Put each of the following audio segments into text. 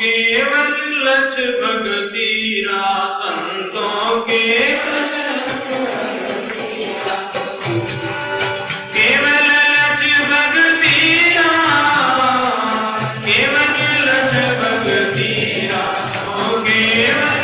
केवल लच भगतीरा संतों के केवल लच भगतीरा केवल लच भगतीरा ओ केवल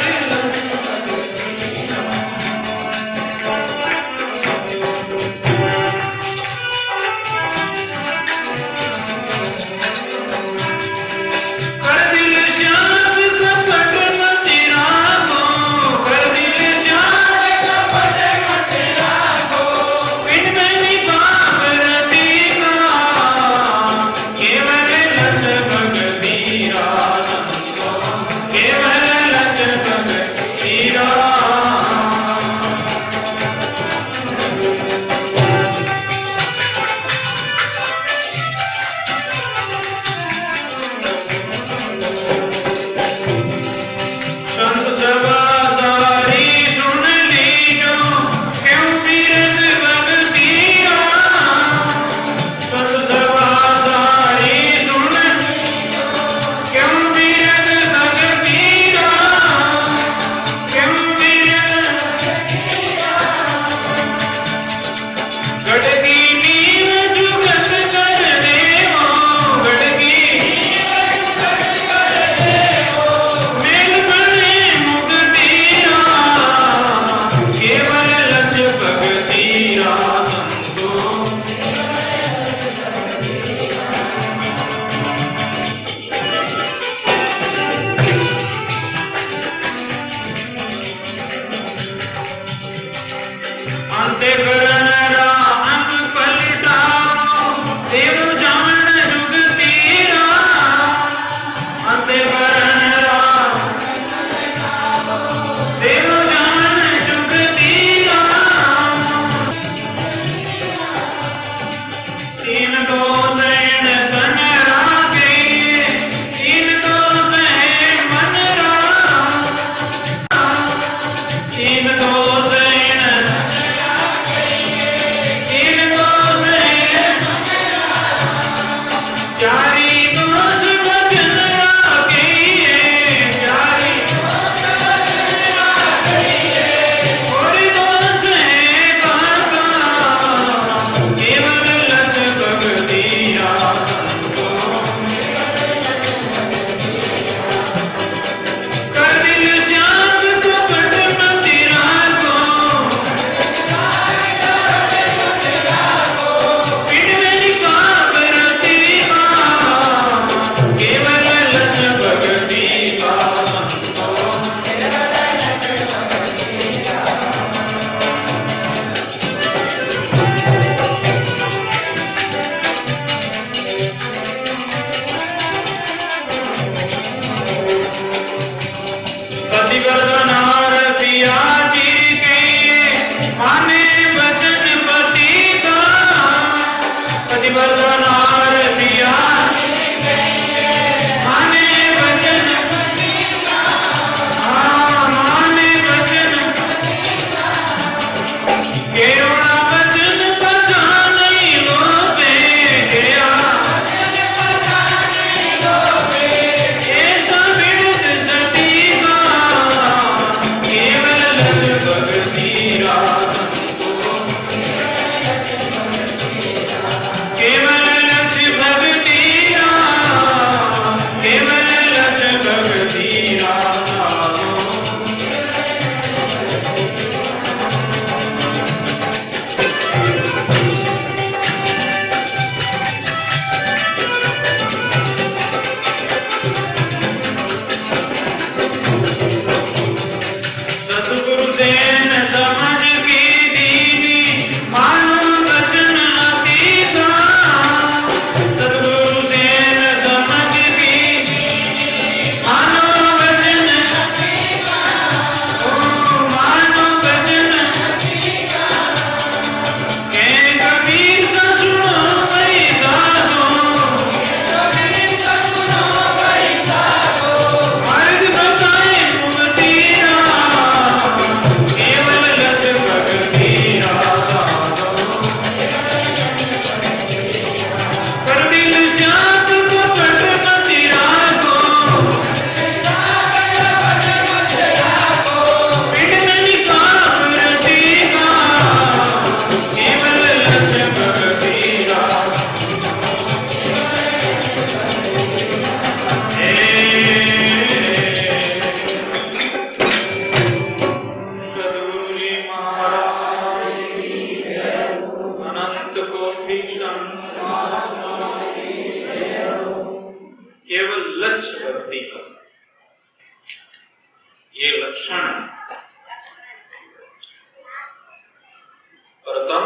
सर्वोत्तम।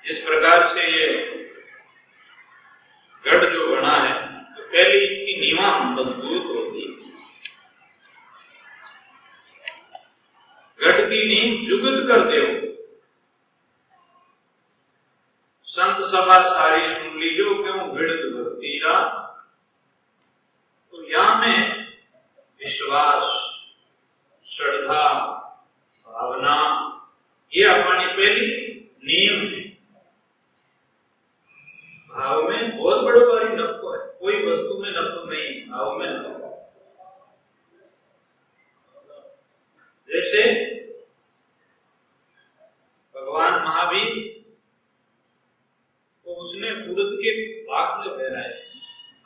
जिस प्रकार से ये गढ़ जो बना है, तो पहले इनकी नींव मजबूत होती है। गढ़ की नींव जुगत करते हो। संत सभा सारी सुन लीजो, क्यों भिड़त भक्तिरा। तो यहां में विश्वास, श्रद्धा, भावना, ये अपनी पहली नींव है। भाव में बहुत बड़ो बारी नफो है, कोई वस्तु में नफो नहीं, भाव में नफो। जैसे भगवान महावीर तो उसने उड़द के भाग में बहराए,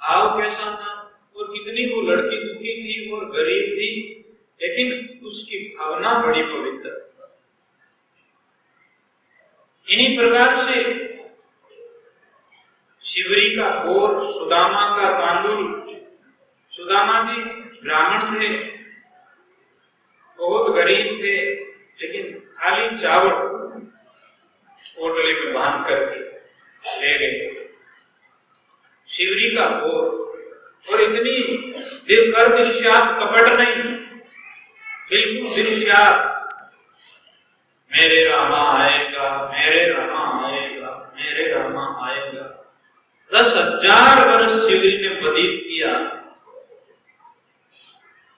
भाव कैसा था, और कितनी वो लड़की दुखी थी और गरीब थी, लेकिन उसकी भावना बड़ी पवित्र। इन्हीं प्रकार से शिवरी का बोर, सुदामा का तांदुल। सुदामा जी ब्राह्मण थे, बहुत गरीब थे, लेकिन खाली चावल ओटले में बांध करके ले गए। शिवरी का बोर, और इतनी दिलशाद, कपट नहीं, बिल्कुल दिलशाद। मेरे रामा आएगा, मेरे रामा आएगा, मेरे रामा आएगा। 10,000 वर्ष शिवरी ने व्यतीत किया।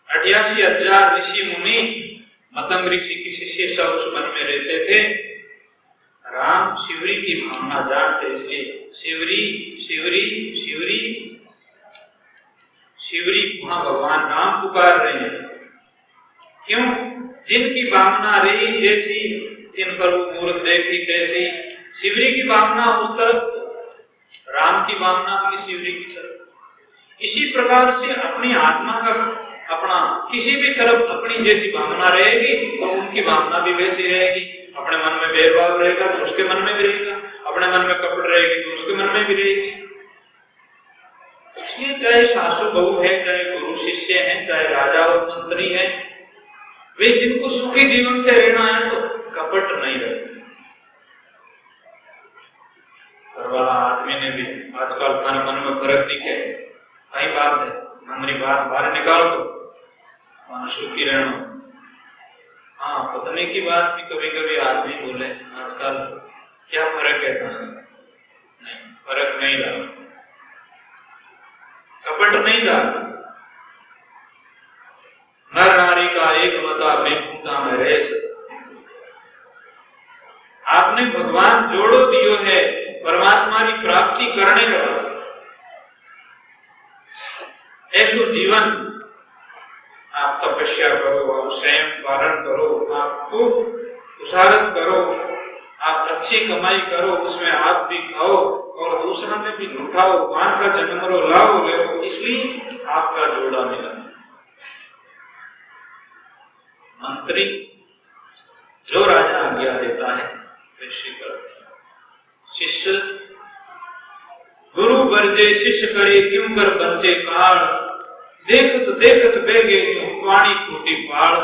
88,000 ऋषि मुनि, मतंग ऋषि की शिष्य सब उस वन में रहते थे। राम शिवरी की भावना जानते, इसलिए शिवरी शिवरी शिवरी शिवरी वहां भगवान राम पुकार रहे हैं। क्यों? जिनकी भावना रही जैसी, जिन पर वो मूर्त देखी तैसी, शिवरी की भावना उस तरफ, राम की भावना अपनी शिवरी की तरफ। इसी प्रकार से अपनी आत्मा का, अपना किसी भी तरफ अपनी जैसी भावना रहेगी तो उनकी भावना भी वैसी रहेगी। अपने मन में भेदभाव रहेगा तो उसके मन में भी रहेगा, अपने मन में कपट रहेगी तो उसके मन में भी रहेगी। इसलिए चाहे सासू बहू है, चाहे गुरु शिष्य है, चाहे राजा और मंत्री है, वे जिनको सुखी जीवन से रहना है तो कपट नहीं रहे। घरवाला आदमी ने भी आजकल थाने मन में फर्क दिखे, कई बात है, हमारी बात बाहर निकाल दो, वहां सुखी रहना। हाँ, पत्नी की बात भी कभी कभी आदमी बोले, आजकल क्या फर्क है? नहीं, फर्क नहीं रहा, कपट नहीं रहा। नर नारी का एक मता बेकुंता में रह सकता। आपने भगवान जोड़ो दियो है परमात्मा की प्राप्ति करने का वास्ते। ऐसो जीवन आप तपस्या करो, आप स्वयं पालन करो, आप खूब उसारत करो, आप अच्छी कमाई करो, उसमें आप भी खाओ और दूसरा में भी लुटाओ, वहां का जन्मरो लाओ ले, इसलिए आपका जोड़ा मिला। मंत्री जो राजा आज्ञा देता है वैसे करते हैं। शिष्य गुरु गरजे शिष्य करे, क्यों कर बंचे काल। देखत देखत बेगे क्यों पानी फूटी पाड़।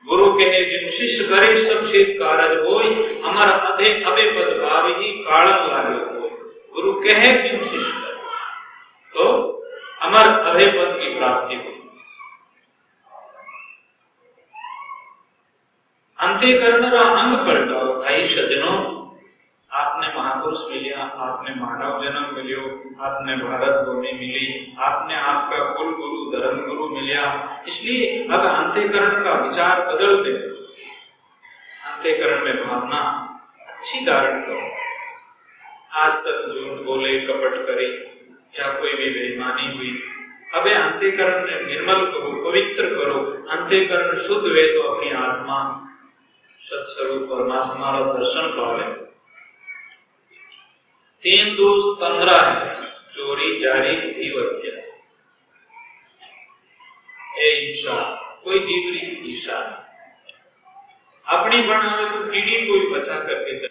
गुरु कहे जिन शिष्य करे सब सिद्ध कारज होय, अमर अधे अबे पद भावी कालम लागे होय। गुरु कहे क्यों शिष्य करे तो अमर अभय पद की प्राप्ति हो। अंत्यकरण रा अंग पलटाओ भाई सज्जनों। आपने महापुरुष मिलिया, आपने मानव जन्म मिलियो, आपने भारत भूमि मिली, आपने आपका कुल गुरु धर्म गुरु मिलिया, इसलिए अब अंत्यकरण का विचार बदल दे। अंत्यकरण में भावना अच्छी धारण करो। आज तक झूठ बोले, कपट करे या कोई भी बेईमानी हुई, अब अंत्यकरण में निर्मल करो, पवित्र करो। अंत्यकरण शुद्ध हुए तो अपनी आत्मा सत्स्वरूप परमात्मा का दर्शन पावे। 3 दोष तंद्रा है, चोरी, जारी, जीव हत्या। ईर्षा, कोई जीवरी ईर्षा अपनी बनावे तो कीड़ी कोई बचा करके चले।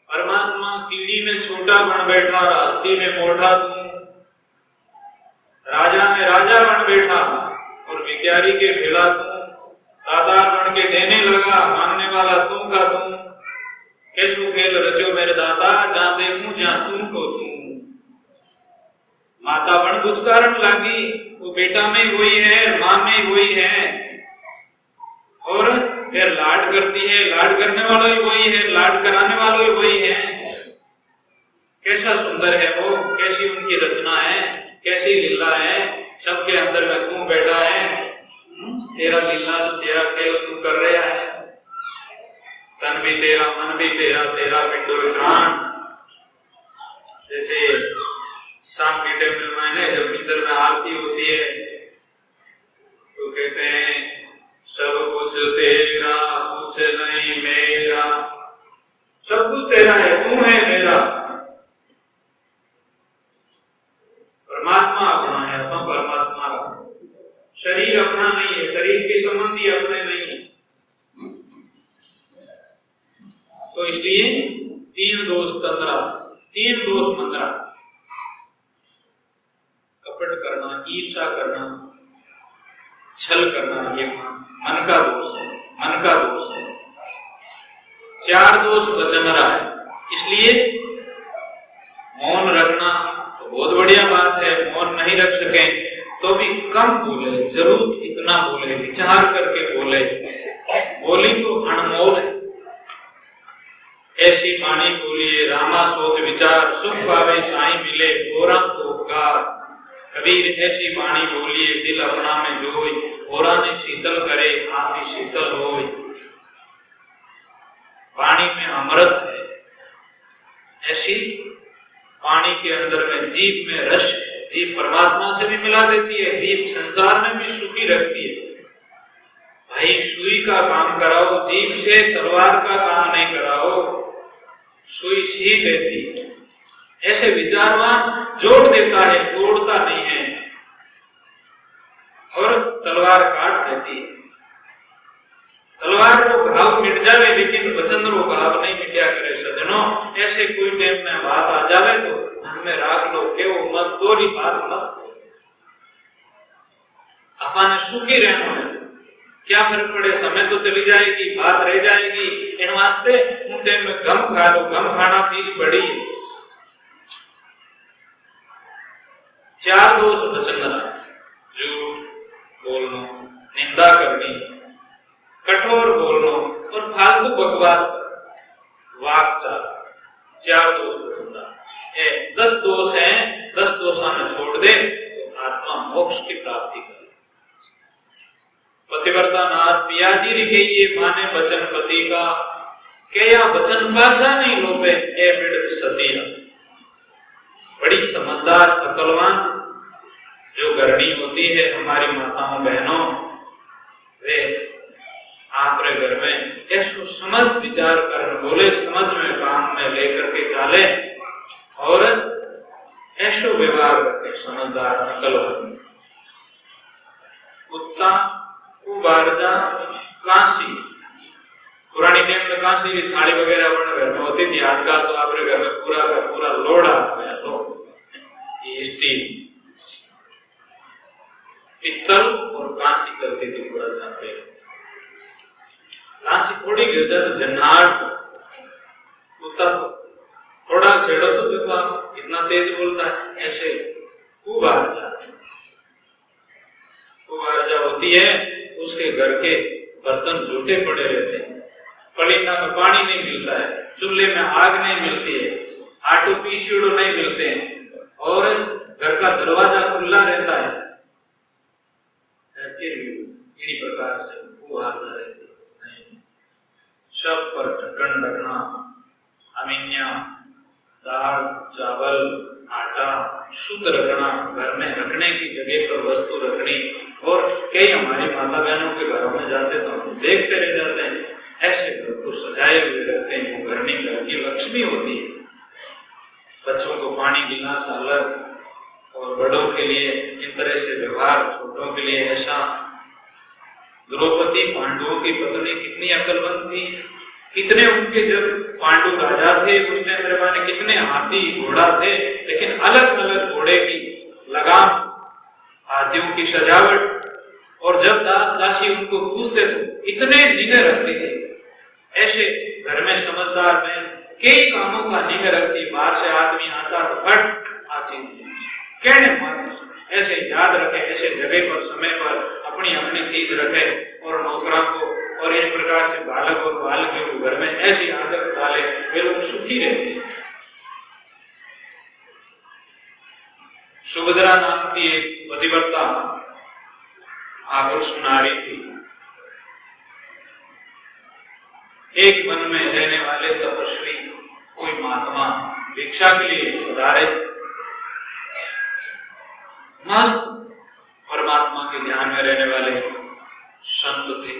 परमात्मा कीड़ी में छोटा बन बैठा, हस्ती में मोटा तू, राजा में राजा बन बैठा और भिखारी के भेला तू, दातार बन के देने लगा, वाला तू का तू, कैसु खेल रचो मेरे दाता, जहां देखूं जहां तू को तू। माता बन कुछ कारण लागी, वो बेटा में वही है, माँ में वही है, और फिर लाड करती है, लाड करने वाला ही वही है, लाड कराने वाला ही वही है। कैसा सुंदर है वो, कैसी उनकी रचना है, कैसी लीला है, सबके अंदर में तू बैठा है। तेरा लीला तो तेरा खेल तू कर रहा है, तन भी तेरा, मन भी तेरा, तेरा पिंडो प्राण। जैसे शाम के टाइम में मैंने जब मंदिर में आरती होती है तो कहते हैं सब कुछ तेरा, कुछ नहीं मेरा, सब कुछ तेरा है, तू है मेरा। परमात्मा अपना है, अपना परमात्मा का। शरीर अपना नहीं है, शरीर के संबंधी अपने नहीं है। तो इसलिए 3 दोष तंद्रा, 3 दोष मंद्रा, कपट करना, ईर्षा करना, छल करना, ये मन का दोष है, मन का दोष है। 4 दोष वचन रहा है। इसलिए मौन रखना तो बहुत बढ़िया बात है, मौन नहीं रख सके तो भी कम बोले, जरूर इतना बोले, विचार करके बोले। बोली तो अनमोल है। ऐसी वाणी बोलिए रामा सोच विचार, सुख पावे साई मिले ओरा को उपकार। कबीर ऐसी वाणी बोलिए दिल अपना में जोई, ओरा ने शीतल करे आप ही शीतल होई। वाणी में अमृत है। ऐसी वाणी के अंदर में जीभ में रस, जीभ परमात्मा से भी मिला देती है, जीभ संसार में भी सुखी रखती है। भाई सुई का काम कराओ, जीभ से तलवार का काम नहीं कराओ, सुई सी देती है। ऐसे विचारवान जोड़ देता है, तोड़ता नहीं है, और तलवार काट देती है। तलवार रो घाव मिट जावे लेकिन वचन रो घाव नहीं मिट्या करे सजनों। ऐसे कोई टाइम में बात आ जावे तो मन में राख लो के वो मत तोड़ी बात मत। अपन सुखी रहना है, क्या फर्क पड़े, समय तो चली जाएगी, बात रह जाएगी। इन वास्ते उन टाइम में गम खा लो, गम खाना चीज बड़ी है। 4 दोष वचन, झूठ बोलना, निंदा करनी, कठोर बोलना और फालतू बकवास, वाकचाल, 4 दोष वचन। 10 दोष हैं, 10 दोषा में छोड़ दे तो आत्मा मोक्ष की प्राप्ति करे। पतिव्रता नाथ पियाजी रिकेये माने वचन पति का, क्या वचन पाछा नहीं लोपे ए पीड़ित सतिया। बड़ी समझदार अकलवान जो गृहिणी होती है हमारी माताओं बहनों, वे आपरे घर में ऐसो समझ विचार कर बोले, समझ में काम में लेकर के चाले और ऐसो व्यवहार रखे, समझदार अकलवान। कुत्ता कुबारजा कांसी, पुरानी टाइम में कांसी की थाली वगैरह अपने घर में होती थी, आजकल तो आपके घर में पूरा का पूरा लोड़ा है। तो ये स्टील, पित्तल और कांसी चलती थी पूरा जहाँ पे। कांसी थोड़ी गिर जाए तो जन्नाट, कुत्ता तो थोड़ा छेड़ो तो देखो आप कितना तेज बोलता है। ऐसे कुबारजा, कुबारजा होती है, उसके घर के बर्तन झूठे पड़े रहते हैं, पलीना में पानी नहीं मिलता है, चूल्हे में आग नहीं मिलती है, आटो पीसीड़ो नहीं मिलते हैं, और घर का दरवाजा खुला रहता है। फिर भी इन्हीं प्रकार से कुबारजा रहती है। सब पर ढक्कन रखना, अमीनिया, दाल, चावल, आटा शुद्ध रखना, घर में रखने की जगह पर वस्तु रखनी। और कई हमारी माता बहनों के घरों में जाते तो हम देखते रह जाते हैं, ऐसे घर को सजाए हुए रहते हैं। वो गृहिणी घर की लक्ष्मी होती है। बच्चों को पानी गिलास अलग, और बड़ों के लिए इन तरह से व्यवहार, छोटों के लिए ऐसा। द्रौपदी पांडवों की पत्नी कितनी अकलमंद थी, कितने उनके जब पांडु राजा थे उस टाइम में कितने हाथी घोड़ा थे, लेकिन अलग अलग घोड़े की लगाम, हाथियों की सजावट, और जब दास दासी उनको पूछते तो इतने निगाह रखते थे। ऐसे घर में समझदार बहन कई कामों का निगा रखती, बाहर से आदमी आता तो फट आ चीज कहने मत, ऐसे याद रखे, ऐसे जगह पर समय पर अपनी अपनी चीज रखे और नौकरों को और एक प्रकार से बालक और बालिका को घर में ऐसी आदत डाले, वे लोग सुखी रहते हैं। सुभद्रा नाम की एक पतिव्रता महापुरुष नारी थी। एक वन में रहने वाले तपस्वी कोई महात्मा भिक्षा के लिए पधारे, मस्त परमात्मा के ध्यान में रहने वाले संत थे।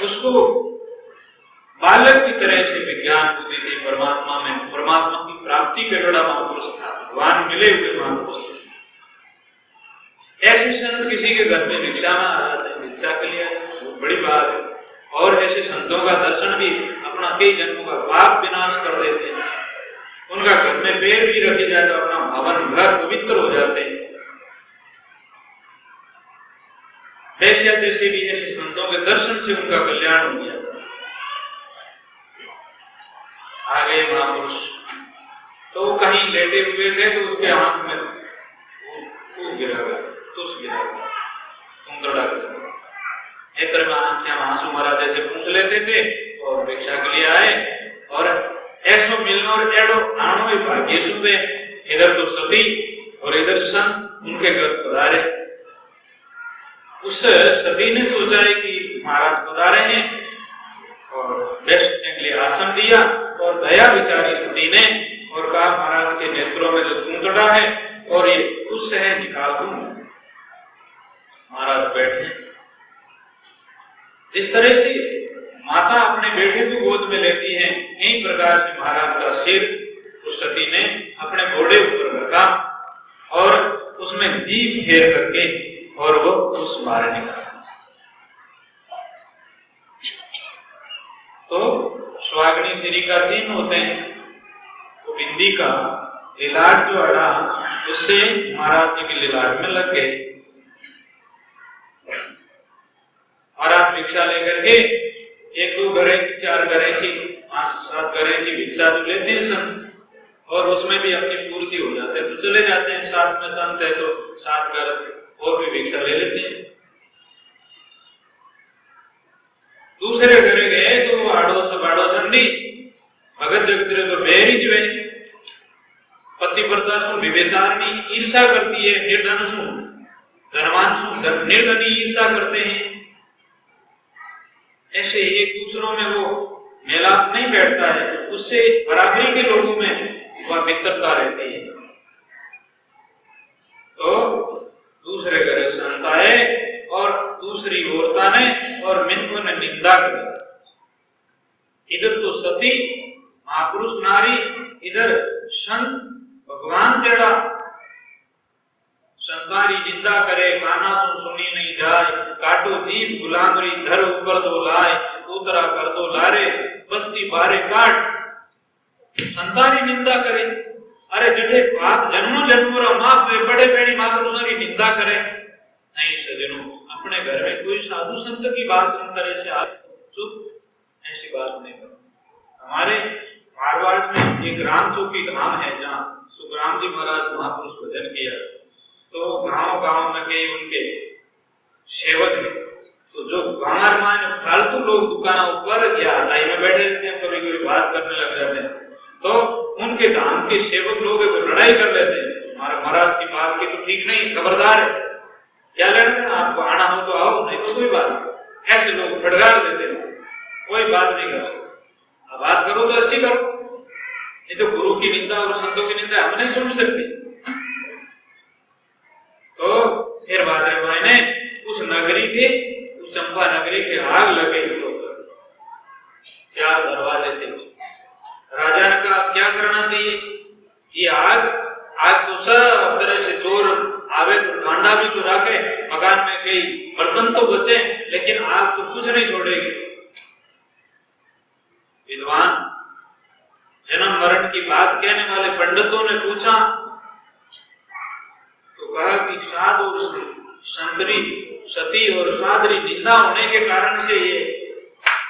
उसको बालक की तरह से विज्ञान बुद्धि थी परमात्मा में, परमात्मा की प्राप्ति के बड़ा महापुरुष था, भगवान मिले हुए महापुरुष थे। ऐसे संत किसी के घर में भिक्षा में आ जाते हैं, भिक्षा के लिए बहुत बड़ी बात है। और ऐसे संतों का दर्शन भी अपना कई जन्मों का पाप विनाश कर देते हैं। उनका घर में पैर भी रखी जाए तो अपना भवन घर पवित्र हो जाते हैं। वैसे तैसे भी ऐसे संतों के दर्शन से उनका कल्याण हो गया। आ गए महापुरुष, तो वो कहीं लेटे हुए थे तो उसके हाथ में वो गिरा गया, तुस गिरा गया, कुंदड़ा गिरा। नेत्र में आंखें आंसू मारा जैसे पूछ लेते थे और भिक्षा के लिए आए और ऐसो मिलनो और एडो आणो ही भाग्य सुबे। इधर तो सती और इधर संत उनके घर पधारे। उस सती ने सोचा है कि महाराज पधारे हैं और बैठने के लिए आसन दिया और दया विचारी सती ने और कहा महाराज के नेत्रों में जो तूंतड़ा है और ये तुझसे है, निकाल दूं। महाराज बैठे। जिस तरह से माता अपने बेटे को गोद में लेती है, इसी प्रकार से महाराज का सिर उस सती ने अपने घोड़े ऊपर रखा और उसमें जीभ फेर करके और वो उस बाहर निकाला। तो स्वाग्नि श्री का चिन्ह होते हैं, तो बिंदी का लिलाट जो अड़ा उससे महाराज जी के लिलाट में लग गए। महाराज भिक्षा लेकर के एक दो घरे की, चार घरे की, 5-7 घरे की भिक्षा तो लेते हैं संत और उसमें भी अपनी पूर्ति हो जाते हैं तो चले जाते हैं। साथ में संत है तो 7 घर और भी भिक्षा ले लेते हैं। दूसरे घरे गए तो आड़ो सब आड़ो संडी भगत जगत तो बेरी जवे पतिव्रता सु विवेचारणी ईर्षा करती है, निर्धन सु धनवान सु निर्धनी ईर्षा करते हैं। ऐसे एक दूसरों में वो मेलाप नहीं बैठता है, उससे बराबरी के लोगों में वह मित्रता रहती है। तो दूसरे घर संत आए और दूसरी औरता ने और मिनको ने निंदा की। इधर तो सती महापुरुष नारी, इधर संत भगवान चढ़ा। संतारी निंदा करे काना सु सुनी नहीं जाए, काटो जीभ गुलामरी धर ऊपर दो लाए, उतरा कर दो लारे बस्ती बारे काट। संतारी निंदा करे, अरे जिठे पाप जन्मों जन्मों रा माप वे बड़े बड़ी महापुरुषों की निंदा करे। नहीं सज्जनों, अपने घर में कोई साधु संत की बात अंतरे से आ चुप, ऐसी बात नहीं करो। हमारे मारवाड़ में एक राम चौकी धाम है जहाँ सुखराम जी महाराज महापुरुष भजन किया, तो गांव-गांव में कई उनके सेवक हैं। तो जो बाहर मान फालतू लोग दुकानों ऊपर या हटाई में बैठे रहते हैं, कभी कभी बात करने लग जाते हैं, तो उनके धाम के सेवक लोग वो लड़ाई कर लेते हैं। हमारे महाराज की बात की तो ठीक नहीं, खबरदार है, क्या लड़ते, आपको आना हो तो आओ, नहीं तो कोई बात। ऐसे लोग फटकार देते हैं, कोई बात नहीं कर सकते। अब बात करो तो अच्छी करो, नहीं तो गुरु की निंदा और संतों की निंदा हम नहीं सुन सकते। तो फिर भाद्र महीने उस नगरी के, उस चंपा नगरी के आग लगे। तो 4 दरवाजे थे। राजा ने कहा क्या करना चाहिए, ये आग तो सब तरह से चोर आवे तो कांडा भी तो रखे, मकान में कई बर्तन तो बचे, लेकिन आग तो कुछ नहीं छोड़ेगी। विद्वान जन्म मरण की बात कहने वाले पंडितों ने पूछा तो कहा कि साध और संतरी, सती और सादरी निंदा होने के कारण से ये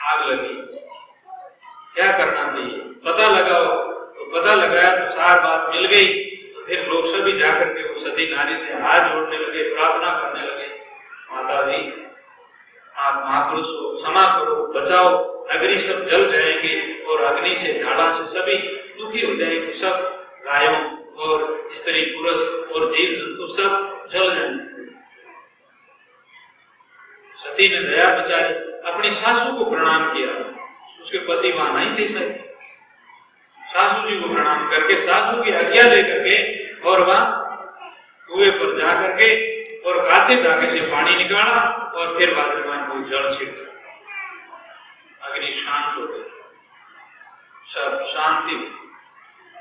आग लगी। क्या करना चाहिए, पता लगाओ। तो पता लगाया तो सार बात मिल गई। तो फिर लोग सभी जाकर के उस सती नारी से हाथ जोड़ने लगे, प्रार्थना करने लगे, माता जी आप महापुरुष हो, क्षमा करो, बचाओ, नगरी सब जल जाएंगे और अग्नि से झाड़ा से सभी दुखी हो जाएंगे, सब गायों और स्त्री पुरुष और जीव जंतु सब जल जाएंगे। सती ने दया बचाई, अपनी सासू को प्रणाम किया। उसके पति वहां नहीं थे सके, सासू जी को प्रणाम करके सासू की आज्ञा लेकर के और वहां कुएं पर जा करके और काचे धागे से पानी निकाला और फिर वाद्रमान को जल छिड़का। अग्नि शांत हो गई, सब शांति।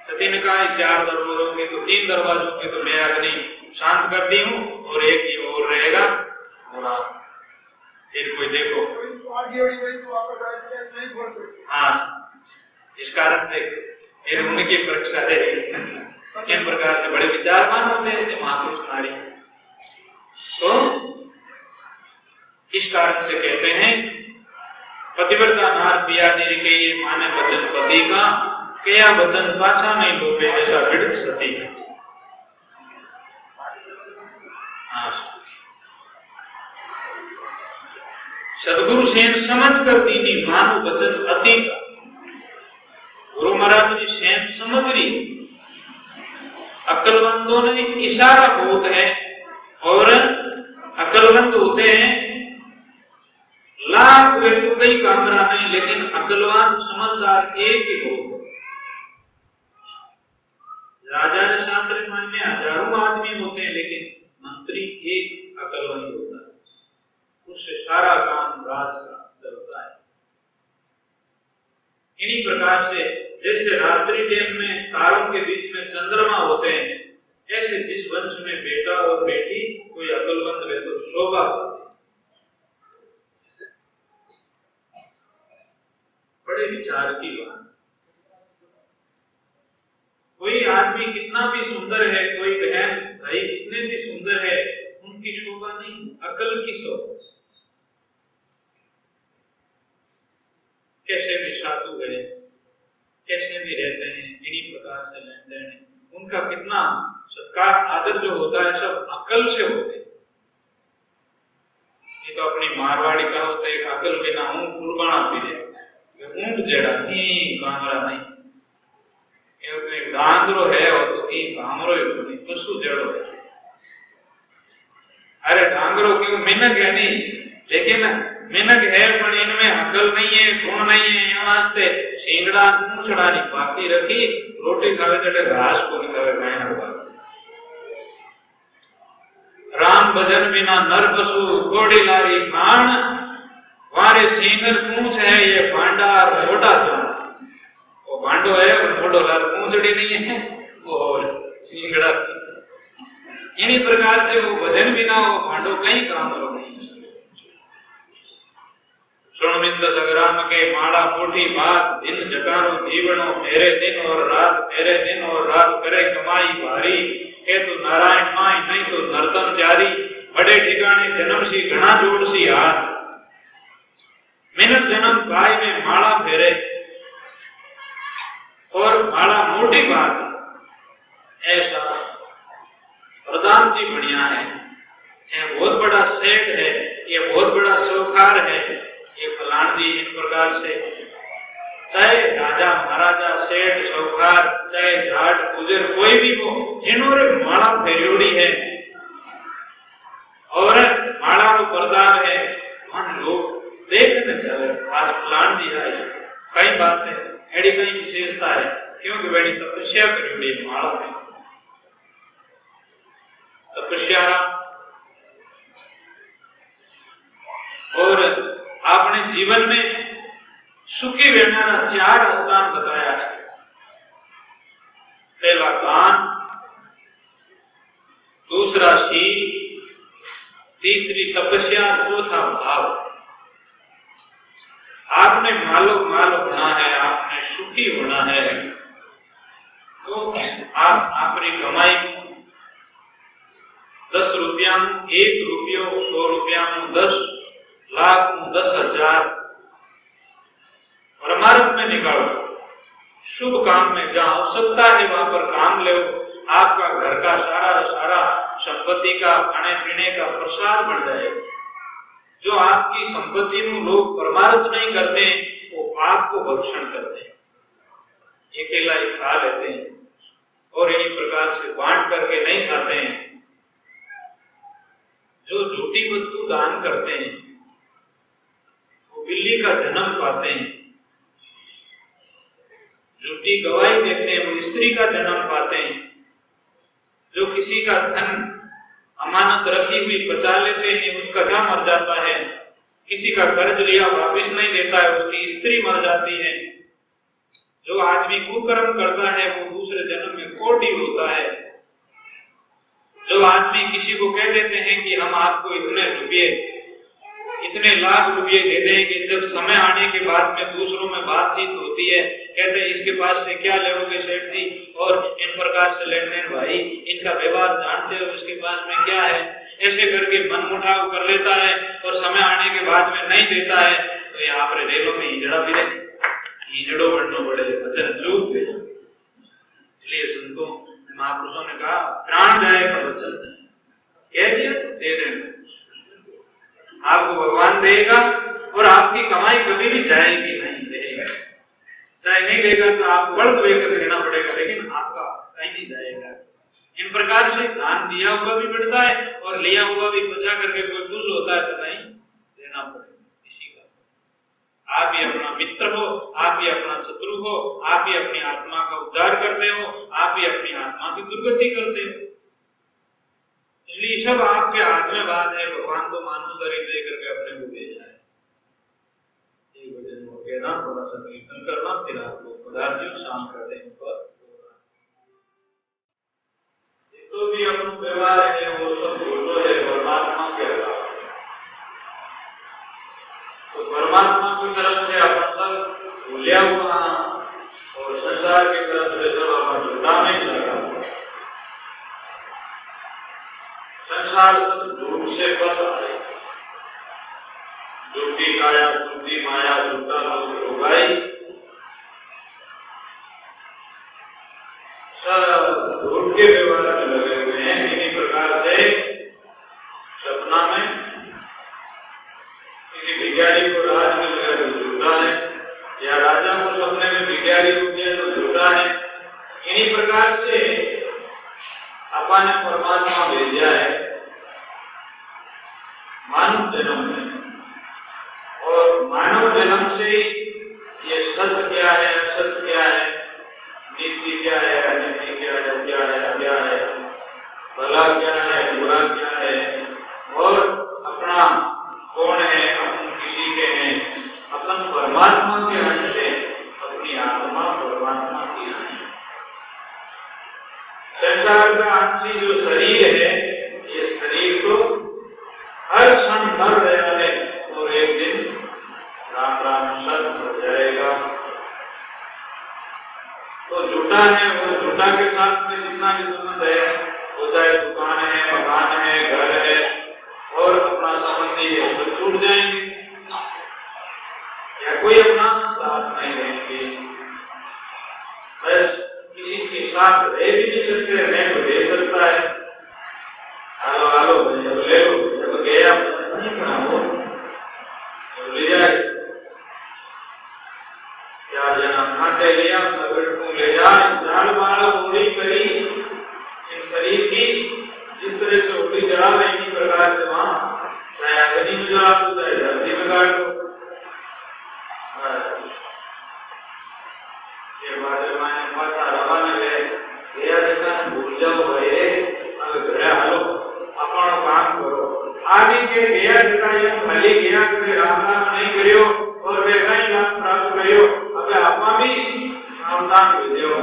सती ने कहा 4 दरवाजों के तो 3 दरवाजों के तो मैं अग्नि शांत करती हूँ और एक ही और रहेगा। और आप फिर कोई देखो हाँ, इस कारण से फिर उनकी परीक्षा रहेगी। इन प्रकार से बड़े विचारवान होते हैं ऐसे महापुरुष नारी। तो इस कारण से कहते हैं पतिव्रता नार पिया दीर के ये माने वचन पति का, कया वचन पाछा नहीं लोपे ऐसा विदित सती का। सदगुरु सेन समझ कर दीनी मानो वचन अति का। गुरु महाराज जी सेन समझ रही, अक्लमंदों ने इशारा बहुत है और अक्लमंद होते हैं लाख वे तो कई कामरा नहीं, लेकिन अक्लवान समझदार एक ही बहुत। राजा ने शास्त्र मायने हजारों आदमी होते हैं, लेकिन मंत्री एक अक्लमंद होता है, उससे सारा काम राज का चलता है। इन्हीं प्रकार से जैसे रात्रि टेम में तारों के बीच में चंद्रमा होते हैं, ऐसे जिस वंश में बेटा और बेटी कोई अक्लमंद है तो शोभा। बड़े विचार की बात। कोई आदमी कितना भी सुंदर है, कोई बहन भाई कितने भी सुंदर है, उनकी शोभा नहीं, अकल की शोभा। कैसे भी साधु है, कैसे भी रहते हैं, इन्हीं प्रकार से लेन देन है, उनका कितना सत्कार आदर जो होता है सब अकल से होते हैं। ये तो अपनी मारवाड़ी का होता है, अकल बिना ऊंट कुर्बाना भी दे, ऊंट जेड़ा ही कामरा नहीं, ये तो एक डांगरो है और तो ही कामरो ही नहीं, पशु जड़ो है। अरे डांगरो क्यों, मिनक है नहीं, लेकिन मिनक है पर इनमें अकल नहीं है, गुण नहीं है। इन वास्ते सींगड़ा पूंछड़ा नहीं बाकी रखी, रोटी खावे चढ़े घास को नहीं खावे मैं हुआ। राम भजन बिना नर पशु घोड़ी लारी खान, वारे सींगर पूंछ है ये भांडा और मोटा जान। वो भांडो है और मोटो लार पूंछड़ी नहीं है, और सींगड़ा। इन्हीं प्रकार से वो भजन बिना वो भांडो कहीं काम रो नहीं। सुणमिंद संग्राम के माड़ा मोटी बात, दिन जकारो जीवनो फेरे दिन और रात, फेरे दिन और रात करे कमाई भारी। के तो नारायण माई नहीं तो नर्तन चारी, बड़े ठिकाने जन्म सी घना जोड़ सी हाथ। मिनट जन्म भाई में माड़ा फेरे और माड़ा मोटी बात, ऐसा प्रधान जी बढ़िया है, ये बहुत बड़ा सेठ है, ये बहुत बड़ा सौखार है, ये फलान जी। इन प्रकार से चाहे राजा महाराजा सेठ सौखार चाहे जाट गुजर कोई भी हो, जिन्होंने माला फेरियोड़ी है और माला को प्रदान है, वहां लोग देखने चले आज फलान जी आए। कई बातें एडी कई विशेषता है, क्योंकि बड़ी तपस्या करी माला में। तपस्या और आपने जीवन में सुखी रहना 4 स्थान बताया है। पहला दान, दूसरा शील, तीसरी तपस्या, चौथा भाव। आपने मालो माल होना है, आपने सुखी होना है, तो आप अपनी कमाई 10 रुपया 1 रुपयो, 100 रुपया 10 लाख 10,000 परमार्थ में निकालो, शुभ काम में जहां आवश्यकता है वहां पर काम ले। आपका घर का सारा संपत्ति का खाने पीने का प्रसाद बढ़ जाएगा। जो आपकी संपत्ति में लोग परमार्थ नहीं करते वो पाप को भक्षण करते हैं, अकेला ही खा लेते हैं और इन्हीं प्रकार से बांट करके नहीं खाते हैं। जो झूठी वस्तु दान करते हैं वो बिल्ली का जन्म पाते हैं, झूठी गवाही देते हैं वो स्त्री का जन्म पाते हैं। जो किसी का धन अमानत रखी हुई बचा लेते हैं उसका क्या मर जाता है, किसी का कर्ज लिया वापस नहीं देता है उसकी स्त्री मर जाती है। जो आदमी कुकर्म करता है वो दूसरे जन्म में कोढ़ी होता है। जो आदमी किसी को कह देते हैं कि हम आपको इतने लाख रुपए दे देंगे, जब समय आने के बाद में दूसरों में बातचीत होती है, कहते हैं इसके पास से क्या लेोगे सेठ जी, और इन प्रकार से लेन देन भाई, इनका व्यवहार जानते हो, इसके पास में क्या है, ऐसे करके मन मुटाव कर लेता है और समय आने के बाद में नहीं देता है। तो यहाँ पर रेलों में हिजड़ा भी हिजड़ो बढ़ने पड़े वचन चूक। इसलिए संतों महापुरुषों ने कहा प्राण जाए पर वचन कह दिया दे देना, आपको भगवान देगा और आपकी कमाई कभी भी जाएगी नहीं, देगा। चाहे नहीं देगा तो आपको बल्क लेकर देना पड़ेगा, लेकिन आपका कहीं नहीं जाएगा। इन प्रकार से दान दिया हुआ भी बढ़ता है और लिया हुआ भी बचा करके कोई खुश होता है तो नहीं देना पड़ेगा। इसी का आप ही अपना मित्र हो, आप ही अपना शत्रु हो, आप ही अपनी आत्मा का उद्धार करते हो, आप ही अपनी आत्मा की दुर्गति करते हो। इसलिए सब आपके हाथ में बात है। भगवान को मानो शरीर दे करके अपने को भेजा है। एक भजन हो गया ना, थोड़ा सा कीर्तन करना, फिर आपको पदार्थ शाम कर देने पर तो भी अपना व्यवहार है वो सब झूठो है परमात्मा के अलावा। तो परमात्मा की तरफ से अपन सब भूलिया हुआ और संसार की तरफ से सब अपन झूठा में लगा। संसार सब झूठ से बस आए, झूठी काया झूठी माया झूठा लोग उगाई, सब झूठ के व्यवहार में लगे हुए हैं। इन्हीं प्रकार से सपना में किसी भिखारी को राज में लगा तो झूठा है, या राजा को सपने में भिखारी हो गया तो झूठा है। इन्हीं प्रकार से अपन ने परमात्मा भेजा है मानव जन्म में, और मानव जन्म से ये सत्य क्या है असत्य क्या है, नीति क्या है अनीति क्या है, क्या है क्या है, भला क्या है बुरा क्या है, और अपना कौन है, अपन किसी के हैं, अपन परमात्मा के अंश है, अपनी आत्मा परमात्मा की अंश। संसार का अंश जो शरीर है, ये शरीर तो हर क्षण मर रहा है और एक दिन राम राम सत हो जाएगा। तो झूठा है और झूठा के साथ में जितना भी संबंध है, वो चाहे दुकान है, मकान है, घर है और अपना संबंधी है, तो छूट जाएंगे या कोई अपना साथ नहीं रहेंगे। बस किसी के साथ रह भी नहीं सकते, रहने को दे सकता है, आलो आलो जब ले लो, जब गया नहीं कहा हो तो ले जाए, क्या जना खाते लिया तब ले जाए, जान माल उड़ी करी इन शरीर की, जिस तरह से उड़ी जड़ा नहीं प्रकार से वहां चाहे अग्नि में जला दो चाहे धरती में गाड़ दो। ये बात माने पासा रवाना गए गया जगह भूल जाओ भाई, अब घर हालो अपन काम करो। आगे के गया जगह ये खाली गया के राम नाम नहीं करियो और वे कहीं नाम प्राप्त करियो, अब आत्मा भी नाम भेजो।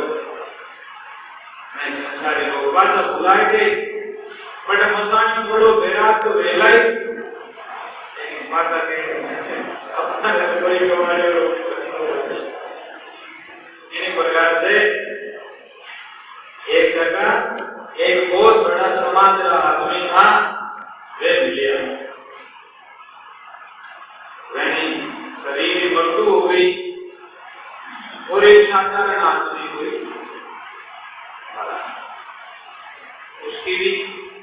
मैं संसारी लोग पासा बुलाए थे बट मसानी थोड़ो बेरात तो वेलाई, लेकिन पासा के अपना कोई कमाने लोग इन्हीं प्रकार से एक जगह एक बहुत बड़ा समाज का आदमी था, वे मिलिया वही शरीर की मृत्यु हो गई, एक साधारण आदमी कोई उसकी भी